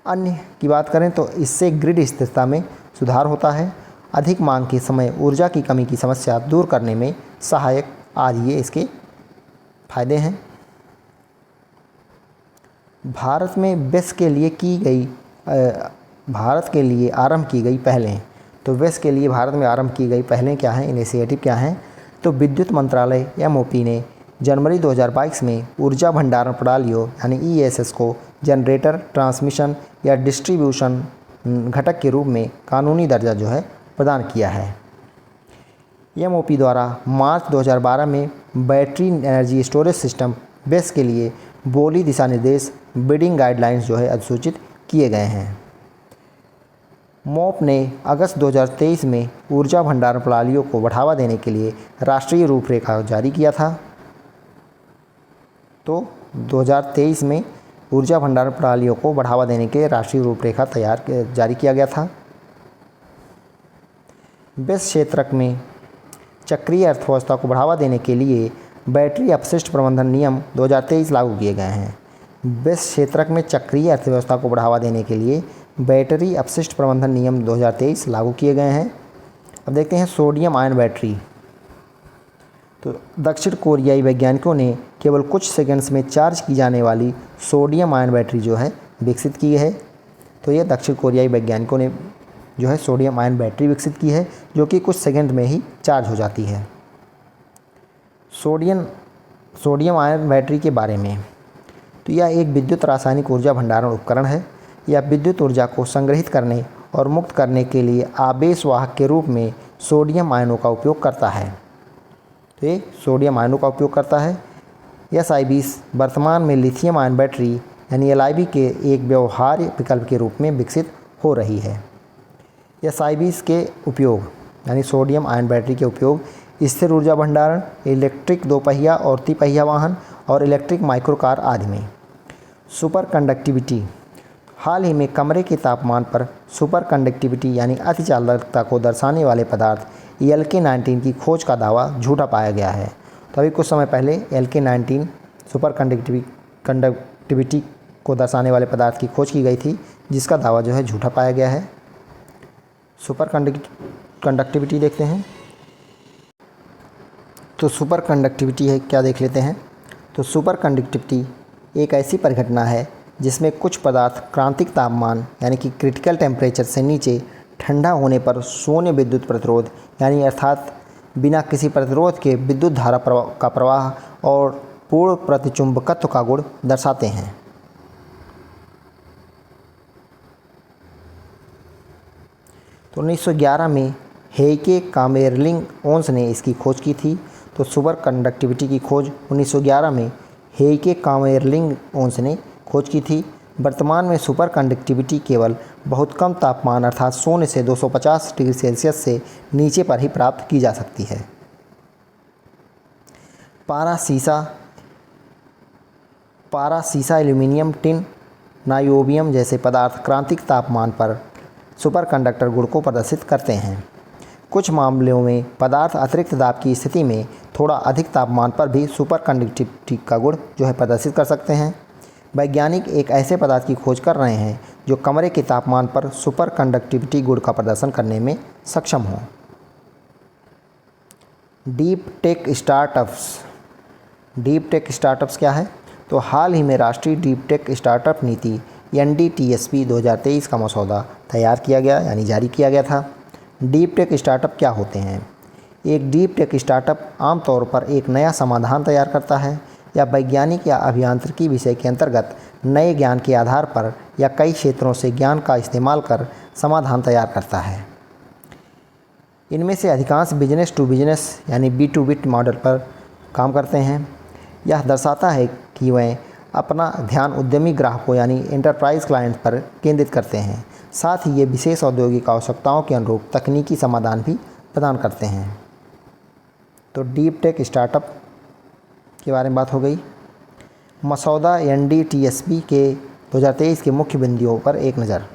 अन्य की बात करें तो इससे ग्रिड स्थिरता में सुधार होता है, अधिक मांग के समय ऊर्जा की कमी की समस्या दूर करने में सहायक आदि ये इसके फायदे हैं। भारत में बेस के लिए आरंभ की गई पहलें, तो बेस के लिए भारत में आरंभ की गई पहलें क्या हैं, इनिशिएटिव क्या हैं? तो विद्युत मंत्रालय MOP ने जनवरी 2022 में ऊर्जा भंडारण प्रणालियों यानी ESS को जनरेटर, ट्रांसमिशन या डिस्ट्रीब्यूशन घटक के रूप में कानूनी दर्जा जो है प्रदान किया है। MOP द्वारा मार्च 2012 में battery energy storage system base के लिए बोली दिशा निर्देश बिडिंग गाइडलाइंस जो है अधिसूचित किए गए हैं। MOP ने अगस्त 2023 में ऊर्जा भंडारण प्रणालियों को बढ़ावा देने के लिए राष्ट्रीय रूपरेखा जारी किया था। तो 2023 में ऊर्जा भंडारण प्रणालियों को बढ़ावा देने के लिए राष्ट्रीय रूपरेखा जारी किया गया था। बेस क्षेत्र में चक्रीय अर्थव्यवस्था को बढ़ावा देने के लिए बैटरी अपशिष्ट प्रबंधन नियम 2023 लागू किए गए हैं। बेस क्षेत्र में चक्रीय अर्थव्यवस्था को बढ़ावा देने के लिए बैटरी अपशिष्ट प्रबंधन नियम 2023 लागू किए गए हैं। अब देखते हैं सोडियम आयन बैटरी। तो दक्षिण कोरियाई वैज्ञानिकों ने केवल कुछ सेकंड्स में चार्ज की जाने वाली सोडियम आयन बैटरी जो है विकसित की है। तो ये दक्षिण कोरियाई वैज्ञानिकों ने जो है सोडियम आयन बैटरी विकसित की है जो कि कुछ सेकंड में ही चार्ज हो जाती है। सोडियम आयन बैटरी के बारे में, तो यह एक विद्युत रासायनिक ऊर्जा भंडारण उपकरण है। यह विद्युत ऊर्जा को संग्रहित करने और मुक्त करने के लिए आवेश वाहक के रूप में सोडियम आयनों का उपयोग करता है। तो ये सोडियम आयनों का उपयोग करता है। SI20 वर्तमान में लिथियम आयन बैटरी यानी LIB के एक व्यवहार्य विकल्प के रूप में विकसित हो रही है। SI20 के उपयोग यानी सोडियम आयन बैटरी के उपयोग स्थिर ऊर्जा भंडारण, इलेक्ट्रिक दोपहिया और तिपहिया वाहन और इलेक्ट्रिक माइक्रो कार आदि में। सुपर कंडक्टिविटी, हाल ही में कमरे के तापमान पर सुपर कंडक्टिविटी यानी अति चालकता को दर्शाने वाले पदार्थ LK19 की खोज का दावा झूठा पाया गया है। तो अभी कुछ समय पहले LK19 सुपर कंडक्टिविटी को दर्शाने वाले पदार्थ की खोज की गई थी, जिसका दावा जो है झूठा पाया गया है। सुपर कंडक्टिविटी देखते हैं। तो सुपर कंडक्टिविटी है क्या, देख लेते हैं। तो सुपर कंडक्टिविटी एक ऐसी परिघटना है जिसमें कुछ पदार्थ क्रांतिक तापमान यानी कि क्रिटिकल टेम्परेचर से नीचे ठंडा होने पर शून्य विद्युत प्रतिरोध यानी अर्थात बिना किसी प्रतिरोध के विद्युत धारा का प्रवाह और पूर्ण प्रतिचुंबकत्व का गुण दर्शाते हैं। तो 1911 में हेइके कामेरलिंग ओंस ने इसकी खोज की थी। तो सुपर कंडक्टिविटी की खोज 1911 में हेइके कामेरलिंग ओन्स ने खोज की थी। वर्तमान में सुपर कंडक्टिविटी केवल बहुत कम तापमान अर्थात 0 से 250 डिग्री सेल्सियस से नीचे पर ही प्राप्त की जा सकती है। पारा, सीसा, एल्यूमीनियम, टिन, नायोबियम जैसे पदार्थ क्रांतिक तापमान पर सुपरकंडक्टर गुण को प्रदर्शित करते हैं। कुछ मामलों में पदार्थ अतिरिक्त दाब की स्थिति में थोड़ा अधिक तापमान पर भी सुपरकंडक्टिविटी का गुण जो है प्रदर्शित कर सकते हैं। वैज्ञानिक एक ऐसे पदार्थ की खोज कर रहे हैं जो कमरे के तापमान पर सुपरकंडक्टिविटी गुण का प्रदर्शन करने में सक्षम हो। डीप टेक स्टार्टअप्स क्या है? तो हाल ही में राष्ट्रीय डीप टेक स्टार्टअप नीति NDTSP 2023 का मसौदा तैयार किया गया यानी जारी किया गया था। डीप टेक स्टार्टअप क्या होते हैं? एक डीप टेक स्टार्टअप आमतौर पर एक नया समाधान तैयार करता है या वैज्ञानिक या अभियांत्रिकी विषय के अंतर्गत नए ज्ञान के आधार पर या कई क्षेत्रों से ज्ञान का इस्तेमाल कर समाधान तैयार करता है। इनमें से अधिकांश बिजनेस टू बिजनेस यानी B2B मॉडल पर काम करते हैं। यह दर्शाता है कि वह अपना ध्यान उद्यमी ग्राहकों यानी एंटरप्राइज क्लाइंट पर केंद्रित करते हैं। साथ ही ये विशेष औद्योगिक आवश्यकताओं के अनुरूप तकनीकी समाधान भी प्रदान करते हैं। तो डीप टेक स्टार्टअप के बारे में बात हो गई। मसौदा NDTSP के 2023 के मुख्य बिंदुओं पर एक नज़र।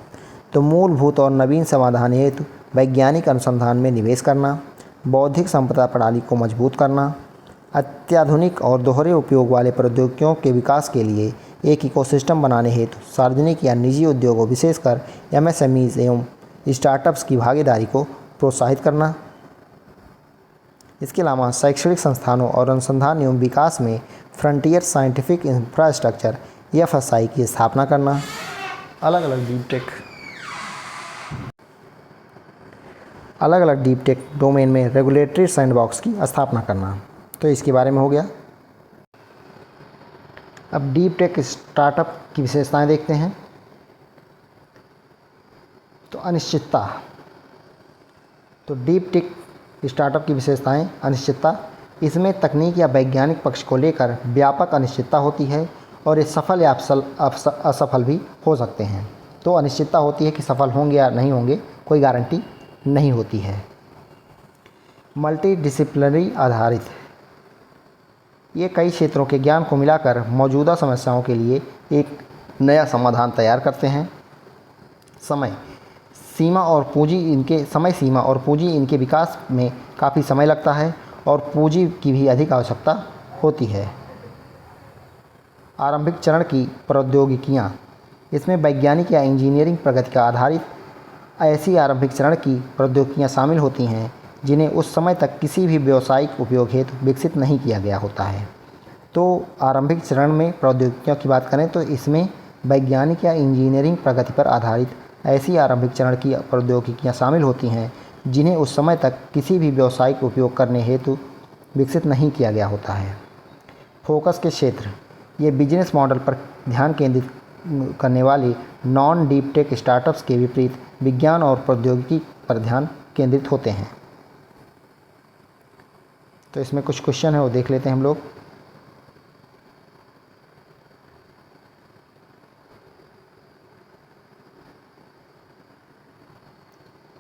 तो मूलभूत और नवीन समाधान हेतु वैज्ञानिक अनुसंधान में निवेश करना, बौद्धिक संपदा प्रणाली को मजबूत करना, अत्याधुनिक और दोहरे उपयोग वाले प्रौद्योगिकियों के विकास के लिए एक इकोसिस्टम बनाने हेतु सार्वजनिक या निजी उद्योगों विशेषकर MSMEs एवं स्टार्टअप्स की भागीदारी को प्रोत्साहित करना। इसके अलावा शैक्षणिक संस्थानों और अनुसंधान एवं विकास में फ्रंटियर साइंटिफिक इंफ्रास्ट्रक्चर FSI की स्थापना करना। अलग अलग डीप टेक डोमेन में रेगुलेटरी सैंडबॉक्स की स्थापना करना। तो इसके बारे में हो गया। अब डीप टेक स्टार्टअप की विशेषताएं देखते हैं। तो अनिश्चितता। तो डीप टेक स्टार्टअप की विशेषताएं अनिश्चितता। इसमें तकनीक या वैज्ञानिक पक्ष को लेकर व्यापक अनिश्चितता होती है और ये सफल या असफल भी हो सकते हैं। तो अनिश्चितता होती है कि सफल होंगे या नहीं होंगे, कोई गारंटी नहीं होती है। मल्टीडिसिप्लिनरी आधारित। ये कई क्षेत्रों के ज्ञान को मिलाकर मौजूदा समस्याओं के लिए एक नया समाधान तैयार करते हैं। समय सीमा और पूंजी इनके विकास में काफ़ी समय लगता है और पूंजी की भी अधिक आवश्यकता होती है। आरंभिक चरण की प्रौद्योगिकियाँ। इसमें वैज्ञानिक या इंजीनियरिंग प्रगति का आधारित ऐसी आरंभिक चरण की प्रौद्योगिकियाँ शामिल होती हैं जिन्हें उस समय तक किसी भी व्यावसायिक उपयोग हेतु विकसित नहीं किया गया होता है। तो आरंभिक चरण में प्रौद्योगिकियों की बात करें तो इसमें वैज्ञानिक या इंजीनियरिंग प्रगति पर आधारित ऐसी आरंभिक चरण की प्रौद्योगिकियाँ शामिल होती हैं जिन्हें उस समय तक किसी भी व्यावसायिक उपयोग करने हेतु विकसित नहीं किया गया होता है। फोकस के क्षेत्र। ये बिजनेस मॉडल पर ध्यान केंद्रित करने वाले नॉन डीप टेक स्टार्टअप्स के विपरीत विज्ञान और प्रौद्योगिकी पर ध्यान केंद्रित होते हैं। तो इसमें कुछ क्वेश्चन है वो देख लेते हैं हम लोग।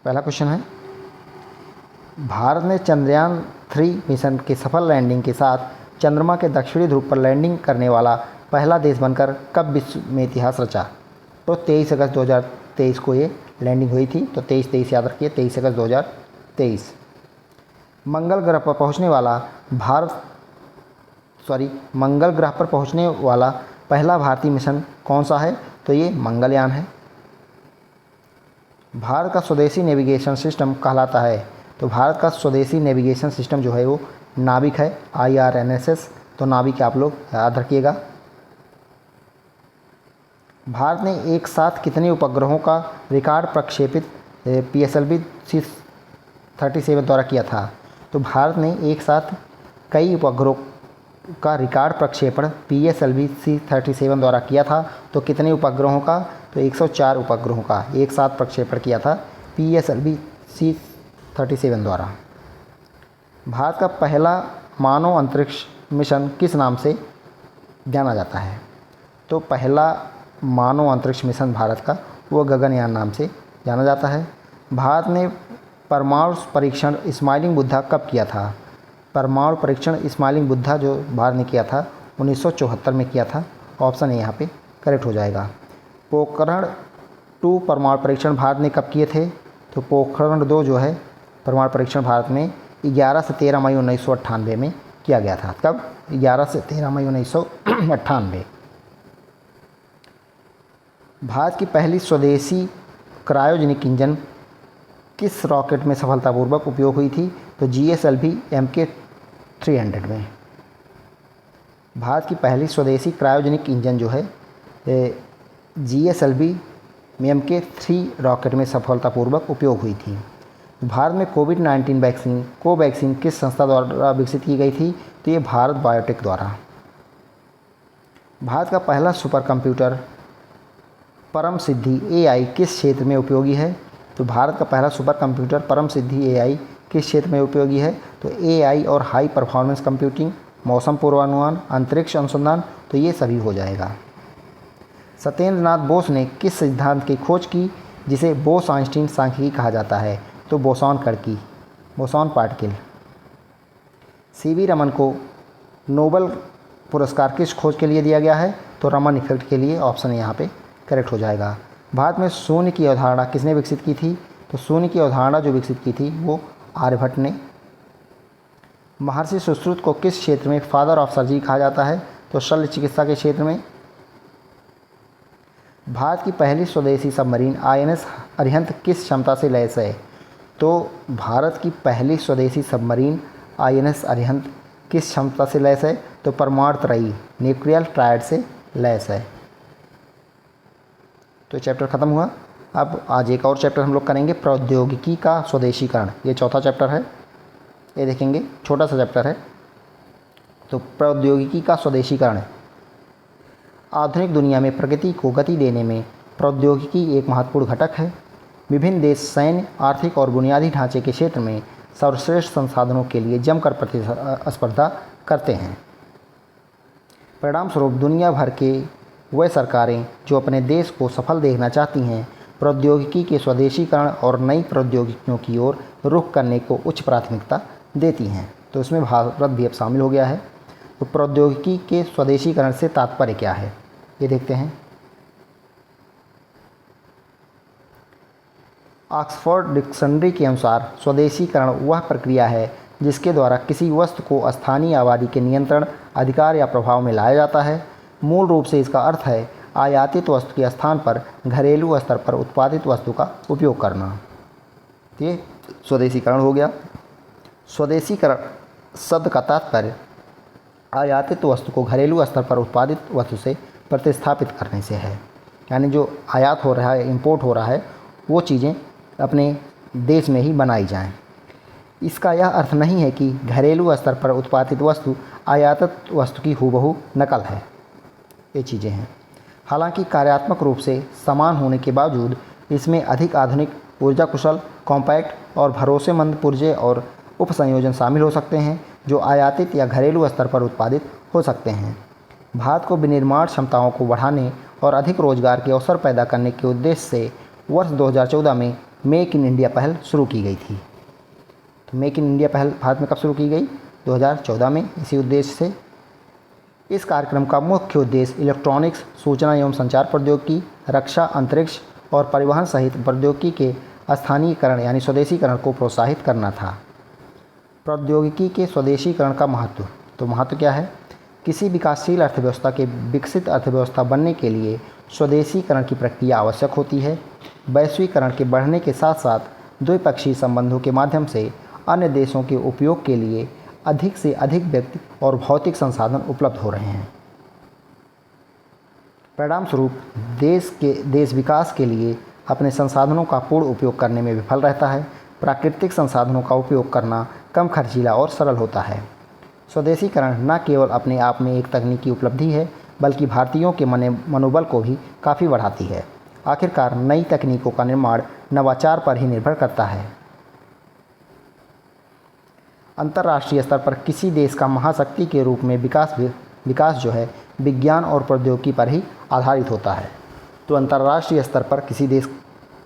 पहला क्वेश्चन है, भारत ने चंद्रयान 3 मिशन के सफल लैंडिंग के साथ चंद्रमा के दक्षिणी ध्रुव पर लैंडिंग करने वाला पहला देश बनकर कब विश्व में इतिहास रचा? तो 23 अगस्त 2023 को ये लैंडिंग हुई थी। तो 23 याद रखिए, 23 अगस्त 2023। मंगल ग्रह पर पहुंचने वाला पहला भारतीय मिशन कौन सा है? तो ये मंगलयान है। भारत का स्वदेशी नेविगेशन सिस्टम कहलाता है। तो भारत का स्वदेशी नेविगेशन सिस्टम जो है वो नाविक है, IRNSS। तो नाविक आप लोग याद रखिएगा। भारत ने एक साथ कितने उपग्रहों का रिकॉर्ड प्रक्षेपित PSLV C-37 द्वारा किया था? तो भारत ने एक साथ कई उपग्रहों का रिकॉर्ड प्रक्षेपण PSLV C-37 द्वारा किया था। तो कितने उपग्रहों का? तो 104 उपग्रहों का एक साथ प्रक्षेपण किया था PSLV C-37 द्वारा। भारत का पहला मानव अंतरिक्ष मिशन किस नाम से जाना जाता है। तो पहला मानव अंतरिक्ष मिशन भारत का वो गगनयान नाम से जाना जाता है। भारत ने परमाणु परीक्षण स्माइलिंग बुद्धा कब किया था? परमाणु परीक्षण स्माइलिंग बुद्धा जो भारत ने किया था 1974 में किया था। ऑप्शन ए यहाँ पे करेक्ट हो जाएगा। पोखरण 2 परमाणु परीक्षण भारत ने कब किए थे? तो पोखरण 2 जो है परमाणु परीक्षण भारत में 11 से 13 मई 1998 में किया गया था। कब? 11 से 13 मई 1998। भारत की पहली स्वदेशी क्रायोजेनिक इंजन किस रॉकेट में सफलतापूर्वक उपयोग हुई थी? तो GSLV Mk 300 में। भारत की पहली स्वदेशी क्रायोजेनिक इंजन जो है GSLV Mk 3 रॉकेट में सफलतापूर्वक उपयोग हुई थी। भारत में कोविड-19 वैक्सीन कोवैक्सीन किस संस्था द्वारा विकसित की गई थी? तो ये भारत बायोटेक द्वारा। भारत का पहला सुपर कंप्यूटर परम सिद्धि AI किस क्षेत्र में उपयोगी है? तो भारत का पहला सुपर कंप्यूटर परम सिद्धि AI किस क्षेत्र में उपयोगी है? तो AI और हाई परफॉर्मेंस कंप्यूटिंग, मौसम पूर्वानुमान, अंतरिक्ष अनुसंधान, तो ये सभी हो जाएगा। सत्येंद्र नाथ बोस ने किस सिद्धांत की खोज की जिसे बोस आइंस्टीन सांख्यिकी कहा जाता है? तो बोसॉन कड़की, बोसॉन पार्टिकल। CV रमन को नोबेल पुरस्कार किस खोज के लिए दिया गया है? तो रमन इफेक्ट के लिए। ऑप्शन यहाँ पे करेक्ट हो जाएगा। भारत में शून्य की अवधारणा किसने विकसित की थी? तो शून्य की अवधारणा जो विकसित की थी वो आर्यभट्ट ने। महर्षि सुश्रुत को किस क्षेत्र में फादर ऑफ सर्जरी कहा जाता है? तो शल्य चिकित्सा के क्षेत्र में। भारत की पहली स्वदेशी सबमरीन INS अरिहंत किस क्षमता से लैस है? तो भारत की पहली स्वदेशी सबमरीन INS अरिहंत किस क्षमता से लैस है? तो परमाणु त्रयी न्यूक्लियर ट्रायड से लैस है। तो चैप्टर ख़त्म हुआ। अब आज एक और चैप्टर हम लोग करेंगे, प्रौद्योगिकी का स्वदेशीकरण। ये चौथा चैप्टर है, ये देखेंगे, छोटा सा चैप्टर है। तो प्रौद्योगिकी का स्वदेशीकरण। आधुनिक दुनिया में प्रगति को गति देने में प्रौद्योगिकी एक महत्वपूर्ण घटक है। विभिन्न देश सैन्य, आर्थिक और बुनियादी ढांचे के क्षेत्र में सर्वश्रेष्ठ संसाधनों के लिए जमकर प्रतिस्पर्धा करते हैं। परिणाम स्वरूप दुनिया भर के वह सरकारें जो अपने देश को सफल देखना चाहती हैं प्रौद्योगिकी के स्वदेशीकरण और नई प्रौद्योगिकियों की ओर रुख करने को उच्च प्राथमिकता देती हैं। तो इसमें भारत भी अब शामिल हो गया है। तो प्रौद्योगिकी के स्वदेशीकरण से तात्पर्य क्या है ये देखते हैं। ऑक्सफोर्ड डिक्शनरी के अनुसार स्वदेशीकरण वह प्रक्रिया है जिसके द्वारा किसी वस्तु को स्थानीय आबादी के नियंत्रण, अधिकार या प्रभाव में लाया जाता है। मूल रूप से इसका अर्थ है आयातित वस्तु के स्थान पर घरेलू स्तर पर उत्पादित वस्तु का उपयोग करना। ये स्वदेशीकरण हो गया। स्वदेशीकरण शब्द का तात्पर्य आयातित वस्तु को घरेलू स्तर पर उत्पादित वस्तु से प्रतिस्थापित करने से है। यानी जो आयात हो रहा है, इंपोर्ट हो रहा है, वो चीज़ें अपने देश में ही बनाई जाएं। इसका यह अर्थ नहीं है कि घरेलू स्तर पर उत्पादित वस्तु आयातित वस्तु की हूबहू नकल है। ये चीज़ें हैं। हालांकि कार्यात्मक रूप से समान होने के बावजूद इसमें अधिक आधुनिक, ऊर्जा कुशल, कॉम्पैक्ट और भरोसेमंद पुर्जे और उपसंयोजन शामिल हो सकते हैं जो आयातित या घरेलू स्तर पर उत्पादित हो सकते हैं। भारत को विनिर्माण क्षमताओं को बढ़ाने और अधिक रोजगार के अवसर पैदा करने के उद्देश्य से वर्ष 2014 में मेक इन इंडिया पहल शुरू की गई थी। तो मेक इन इंडिया पहल भारत में कब शुरू की गई? 2014 में। इसी उद्देश्य से इस कार्यक्रम का मुख्य उद्देश्य इलेक्ट्रॉनिक्स, सूचना एवं संचार प्रौद्योगिकी, रक्षा, अंतरिक्ष और परिवहन सहित प्रौद्योगिकी के स्थानीयकरण यानी स्वदेशीकरण को प्रोत्साहित करना था। प्रौद्योगिकी के स्वदेशीकरण का महत्व। तो महत्व क्या है? किसी विकासशील अर्थव्यवस्था के विकसित अर्थव्यवस्था बनने के लिए स्वदेशीकरण की प्रक्रिया आवश्यक होती है। वैश्वीकरण के बढ़ने के साथ साथ द्विपक्षीय संबंधों के माध्यम से अन्य देशों के उपयोग के लिए अधिक से अधिक व्यक्ति और भौतिक संसाधन उपलब्ध हो रहे हैं। परिणाम स्वरूप देश विकास के लिए अपने संसाधनों का पूर्ण उपयोग करने में विफल रहता है। प्राकृतिक संसाधनों का उपयोग करना कम खर्चीला और सरल होता है। स्वदेशीकरण न केवल अपने आप में एक तकनीकी उपलब्धि है बल्कि भारतीयों के मनोबल को भी काफ़ी बढ़ाती है। आखिरकार नई तकनीकों का निर्माण नवाचार पर ही निर्भर करता है। अंतर्राष्ट्रीय स्तर पर किसी देश का महाशक्ति के रूप में विकास विकास जो है विज्ञान और प्रौद्योगिकी पर ही आधारित होता है। तो अंतर्राष्ट्रीय स्तर पर किसी देश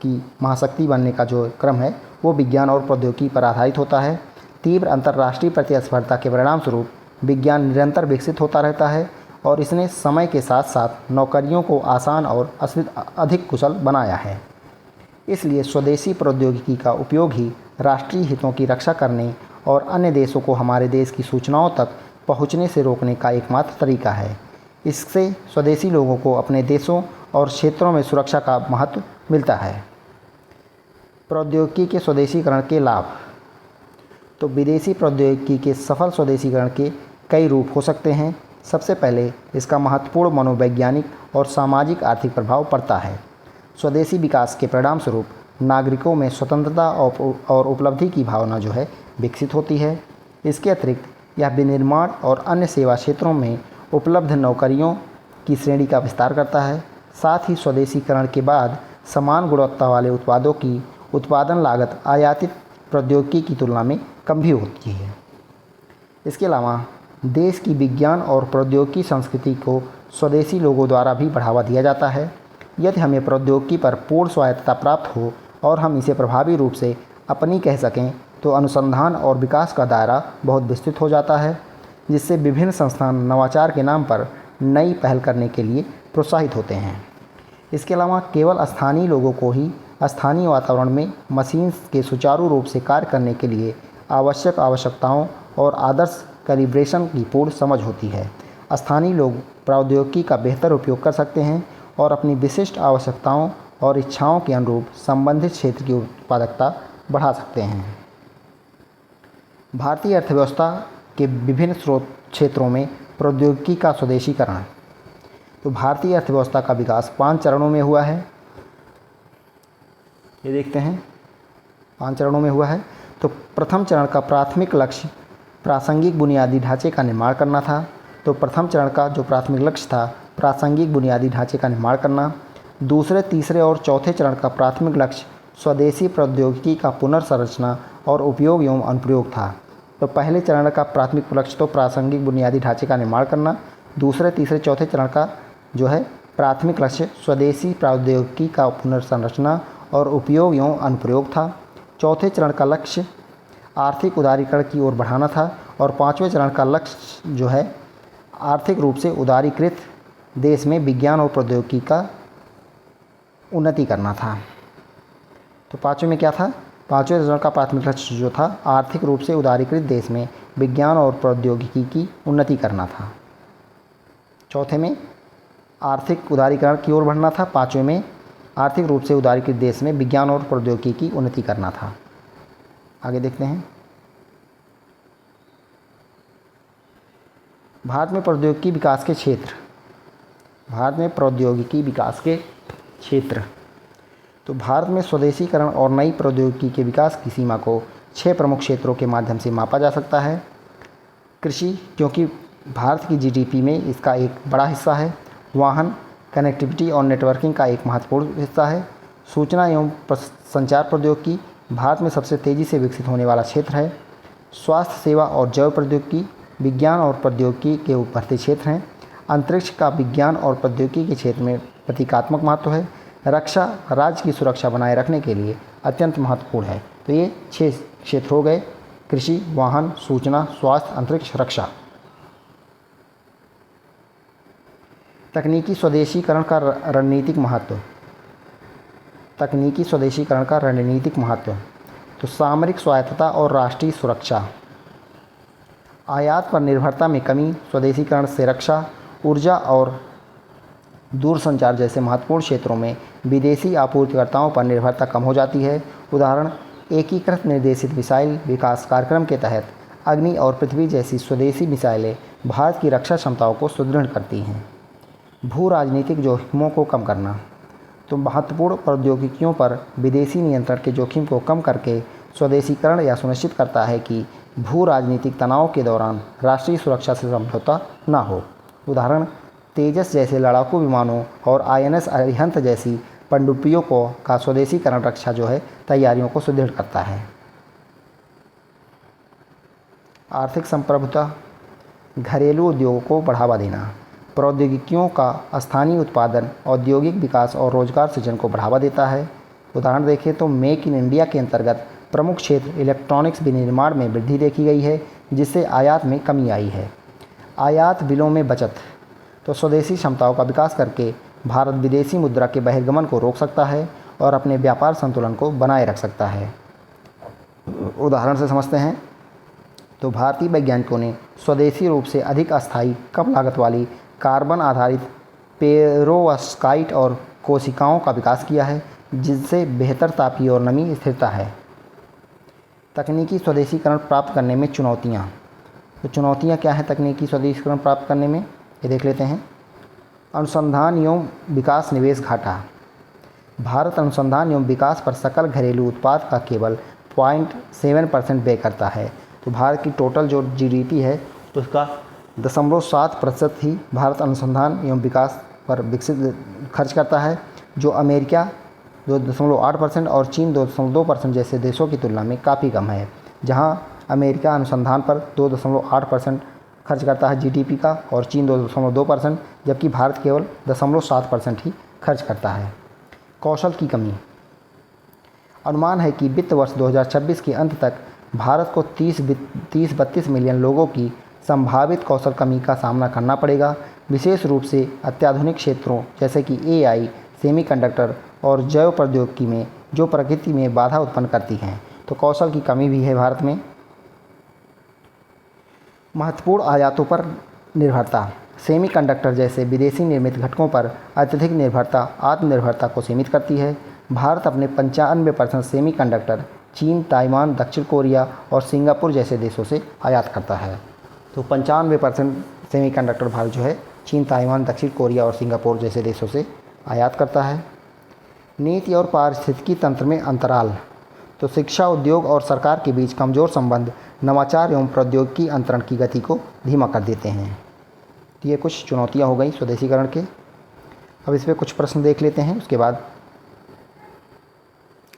की महाशक्ति बनने का जो क्रम है वो विज्ञान और प्रौद्योगिकी पर आधारित होता है। तीव्र अंतर्राष्ट्रीय प्रतिस्पर्धा के परिणाम स्वरूप विज्ञान निरंतर विकसित होता रहता है और इसने समय के साथ साथ नौकरियों को आसान और अधिक कुशल बनाया है। इसलिए स्वदेशी प्रौद्योगिकी का उपयोग ही राष्ट्रीय हितों की रक्षा करने और अन्य देशों को हमारे देश की सूचनाओं तक पहुंचने से रोकने का एकमात्र तरीका है। इससे स्वदेशी लोगों को अपने देशों और क्षेत्रों में सुरक्षा का महत्व मिलता है। प्रौद्योगिकी के स्वदेशीकरण के लाभ। तो विदेशी प्रौद्योगिकी के सफल स्वदेशीकरण के कई रूप हो सकते हैं। सबसे पहले इसका महत्वपूर्ण मनोवैज्ञानिक और सामाजिक आर्थिक प्रभाव पड़ता है। स्वदेशी विकास के परिणाम स्वरूप नागरिकों में स्वतंत्रता और उपलब्धि की भावना जो है विकसित होती है। इसके अतिरिक्त यह विनिर्माण और अन्य सेवा क्षेत्रों में उपलब्ध नौकरियों की श्रेणी का विस्तार करता है। साथ ही स्वदेशीकरण के बाद समान गुणवत्ता वाले उत्पादों की उत्पादन लागत आयातित प्रौद्योगिकी की तुलना में कम भी होती है। इसके अलावा देश की विज्ञान और प्रौद्योगिकी संस्कृति को स्वदेशी लोगों द्वारा भी बढ़ावा दिया जाता है। यदि हमें प्रौद्योगिकी पर पूर्ण स्वायत्तता प्राप्त हो और हम इसे प्रभावी रूप से अपनी कह सकें तो अनुसंधान और विकास का दायरा बहुत विस्तृत हो जाता है, जिससे विभिन्न संस्थान नवाचार के नाम पर नई पहल करने के लिए प्रोत्साहित होते हैं। इसके अलावा केवल स्थानीय लोगों को ही स्थानीय वातावरण में मशीन के सुचारू रूप से कार्य करने के लिए आवश्यकताओं और आदर्श कैलिब्रेशन की पूर्ण समझ होती है। स्थानीय लोग प्रौद्योगिकी का बेहतर उपयोग कर सकते हैं और अपनी विशिष्ट आवश्यकताओं और इच्छाओं के अनुरूप संबंधित क्षेत्र की उत्पादकता बढ़ा सकते हैं। भारतीय अर्थव्यवस्था के विभिन्न क्षेत्रों में प्रौद्योगिकी का स्वदेशीकरण। तो भारतीय अर्थव्यवस्था का विकास 5 चरणों में हुआ है। ये देखते हैं 5 चरणों में हुआ है। तो प्रथम चरण का प्राथमिक लक्ष्य प्रासंगिक बुनियादी ढांचे का निर्माण करना था। तो प्रथम चरण का जो प्राथमिक लक्ष्य था प्रासंगिक बुनियादी ढांचे का निर्माण करना। दूसरे, तीसरे और चौथे चरण का प्राथमिक लक्ष्य स्वदेशी प्रौद्योगिकी का पुनर्संरचना और उपयोग एवं अनुप्रयोग था। तो पहले चरण का प्राथमिक लक्ष्य तो प्रासंगिक बुनियादी ढांचे का निर्माण करना, दूसरे, तीसरे, चौथे चरण का जो है प्राथमिक लक्ष्य स्वदेशी प्रौद्योगिकी का पुनर्संरचना और उपयोग एवं अनुप्रयोग था। चौथे चरण का लक्ष्य आर्थिक उदारीकरण की ओर बढ़ाना था और पाँचवें चरण का लक्ष्य जो है आर्थिक रूप से उदारीकृत देश में विज्ञान और प्रौद्योगिकी का उन्नति करना था। तो पाँचवें में क्या था? पाँचवें चरण का प्राथमिक लक्ष्य जो था आर्थिक रूप से उदारीकृत देश में विज्ञान और प्रौद्योगिकी की उन्नति करना था। चौथे में आर्थिक उदारीकरण की ओर बढ़ना था। पाँचवें में आर्थिक रूप से उदारीकृत देश में विज्ञान और प्रौद्योगिकी की उन्नति करना था। आगे देखते हैं। भारत में प्रौद्योगिकी विकास के क्षेत्र। भारत में प्रौद्योगिकी विकास के क्षेत्र। तो भारत में स्वदेशीकरण और नई प्रौद्योगिकी के विकास की सीमा को 6 प्रमुख क्षेत्रों के माध्यम से मापा जा सकता है। कृषि, क्योंकि भारत की जीडीपी में इसका एक बड़ा हिस्सा है। वाहन, कनेक्टिविटी और नेटवर्किंग का एक महत्वपूर्ण हिस्सा है। सूचना एवं संचार प्रौद्योगिकी भारत में सबसे तेज़ी से विकसित होने वाला क्षेत्र है। स्वास्थ्य सेवा और जैव प्रौद्योगिकी विज्ञान और प्रौद्योगिकी के उभरते क्षेत्र हैं। अंतरिक्ष का विज्ञान और प्रौद्योगिकी के क्षेत्र में प्रतीकात्मक महत्व है। रक्षा राज्य की सुरक्षा बनाए रखने के लिए अत्यंत महत्वपूर्ण है। तो ये 6 क्षेत्र हो गए: कृषि, वाहन, सूचना, स्वास्थ्य, अंतरिक्ष, रक्षा। तकनीकी स्वदेशीकरण का रणनीतिक महत्व। तकनीकी स्वदेशीकरण का रणनीतिक महत्व। तो सामरिक स्वायत्तता और राष्ट्रीय सुरक्षा, आयात पर निर्भरता में कमी, स्वदेशीकरण से रक्षा, ऊर्जा और दूरसंचार जैसे महत्वपूर्ण क्षेत्रों में विदेशी आपूर्तिकर्ताओं पर निर्भरता कम हो जाती है। उदाहरण, एकीकृत निर्देशित मिसाइल विकास कार्यक्रम के तहत अग्नि और पृथ्वी जैसी स्वदेशी मिसाइलें भारत की रक्षा क्षमताओं को सुदृढ़ करती हैं। भू राजनीतिक जोखिमों को कम करना। तो महत्वपूर्ण प्रौद्योगिकियों पर विदेशी नियंत्रण के जोखिम को कम करके स्वदेशीकरण यह सुनिश्चित करता है कि भू राजनीतिक तनाव के दौरान राष्ट्रीय सुरक्षा से समझौता न हो। उदाहरण, तेजस जैसे लड़ाकू विमानों और INS अरिहंत जैसी पनडुब्बियों का स्वदेशीकरण रक्षा जो है तैयारियों को सुदृढ़ करता है। आर्थिक संप्रभुता। घरेलू उद्योगों को बढ़ावा देना, प्रौद्योगिकियों का स्थानीय उत्पादन, औद्योगिक विकास और रोजगार सृजन को बढ़ावा देता है। उदाहरण देखें तो मेक इन इंडिया के अंतर्गत प्रमुख क्षेत्र इलेक्ट्रॉनिक्स विनिर्माण में वृद्धि देखी गई है, जिससे आयात में कमी आई है। आयात बिलों में बचत, तो स्वदेशी क्षमताओं का विकास करके भारत विदेशी मुद्रा के बहिर्गमन को रोक सकता है और अपने व्यापार संतुलन को बनाए रख सकता है। उदाहरण से समझते हैं तो भारतीय वैज्ञानिकों ने स्वदेशी रूप से अधिक अस्थायी, कम लागत वाली कार्बन आधारित पेरोवस्काइट और कोशिकाओं का विकास किया है, जिनसे बेहतर तापीय और नमी स्थिरता है। तकनीकी स्वदेशीकरण प्राप्त करने में चुनौतियाँ, तो चुनौतियाँ क्या हैं तकनीकी स्वदेशीकरण प्राप्त करने में, ये देख लेते हैं। अनुसंधान एवं विकास निवेश घाटा, भारत अनुसंधान एवं विकास पर सकल घरेलू उत्पाद का केवल 0.7% व्यय करता है। तो भारत की टोटल जो जीडीपी है तो उसका 0.7% ही भारत अनुसंधान एवं विकास पर विकसित खर्च करता है, जो अमेरिका 2.8% और चीन 2.2% जैसे देशों की तुलना में काफ़ी कम है। जहां अमेरिका अनुसंधान पर 2.8% खर्च करता है जीडीपी का और चीन 2.2%, जबकि भारत केवल 0.7% ही खर्च करता है। कौशल की कमी, अनुमान है कि वित्त वर्ष 2026 के अंत तक भारत को 30-32 मिलियन लोगों की संभावित कौशल कमी का सामना करना पड़ेगा, विशेष रूप से अत्याधुनिक क्षेत्रों जैसे कि एआई, सेमीकंडक्टर और जैव प्रौद्योगिकी में, जो प्रकृति में बाधा उत्पन्न करती हैं। तो कौशल की कमी भी है भारत में। महत्वपूर्ण आयातों पर निर्भरता, सेमीकंडक्टर जैसे विदेशी निर्मित घटकों पर अत्यधिक निर्भरता आत्मनिर्भरता को सीमित करती है। भारत अपने 95% सेमीकंडक्टर चीन, ताइवान, दक्षिण कोरिया और सिंगापुर जैसे देशों से आयात करता है। तो 95% सेमीकंडक्टर भारत जो है चीन, ताइवान, दक्षिण कोरिया और सिंगापुर जैसे देशों से आयात करता है। नीति और पारिस्थितिकी तंत्र में अंतराल, तो शिक्षा, उद्योग और सरकार के बीच कमज़ोर संबंध नवाचार एवं प्रौद्योगिकी अंतरण की गति को धीमा कर देते हैं। ये कुछ चुनौतियाँ हो गई स्वदेशीकरण के। अब इस पर कुछ प्रश्न देख लेते हैं, उसके बाद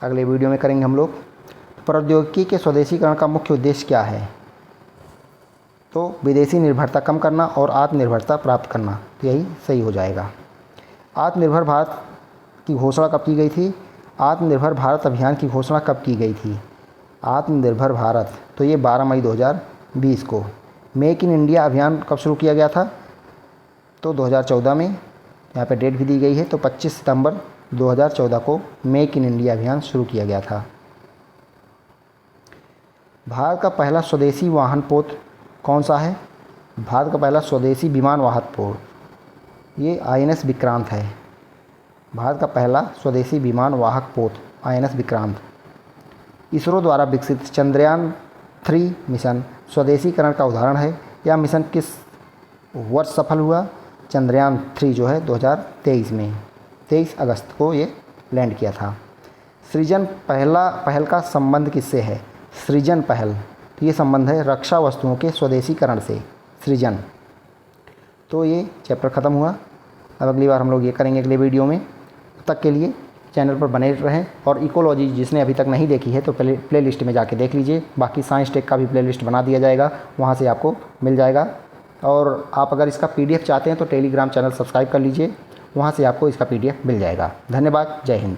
अगले वीडियो में करेंगे हम लोग। प्रौद्योगिकी के स्वदेशीकरण का मुख्य उद्देश्य क्या है? तो विदेशी निर्भरता कम करना और आत्मनिर्भरता प्राप्त करना, तो यही सही हो जाएगा। आत्मनिर्भर भारत की घोषणा कब की गई थी? आत्मनिर्भर भारत अभियान की घोषणा कब की गई थी? आत्मनिर्भर भारत, तो ये 12 मई 2020 को। मेक इन इंडिया अभियान कब शुरू किया गया था? तो 2014 में, यहाँ पे डेट भी दी गई है, तो 25 सितंबर 2014 को मेक इन इंडिया अभियान शुरू किया गया था। भारत का पहला स्वदेशी वाहन पोत कौन सा है? भारत का पहला स्वदेशी विमान वाहक पोत ये INS विक्रांत है। भारत का पहला स्वदेशी विमान वाहक पोत INS विक्रांत। इसरो द्वारा विकसित चंद्रयान 3 मिशन स्वदेशीकरण का उदाहरण है। यह मिशन किस वर्ष सफल हुआ? चंद्रयान 3 जो है 2023 में 23 अगस्त को ये लैंड किया था। सृजन पहल का संबंध किससे है? सृजन पहल, तो ये संबंध है रक्षा वस्तुओं के स्वदेशीकरण से। सृजन, तो ये चैप्टर ख़त्म हुआ। अब अगली बार हम लोग ये करेंगे अगले वीडियो में। तब तक के लिए चैनल पर बने रहें और इकोलॉजी जिसने अभी तक नहीं देखी है तो प्ले लिस्ट में जाके देख लीजिए। बाकी साइंस टेक का भी प्ले लिस्ट बना दिया जाएगा, वहाँ से आपको मिल जाएगा। और आप अगर इसका PDF चाहते हैं तो टेलीग्राम चैनल सब्सक्राइब कर लीजिए, वहाँ से आपको इसका PDF मिल जाएगा। धन्यवाद, जय हिंद।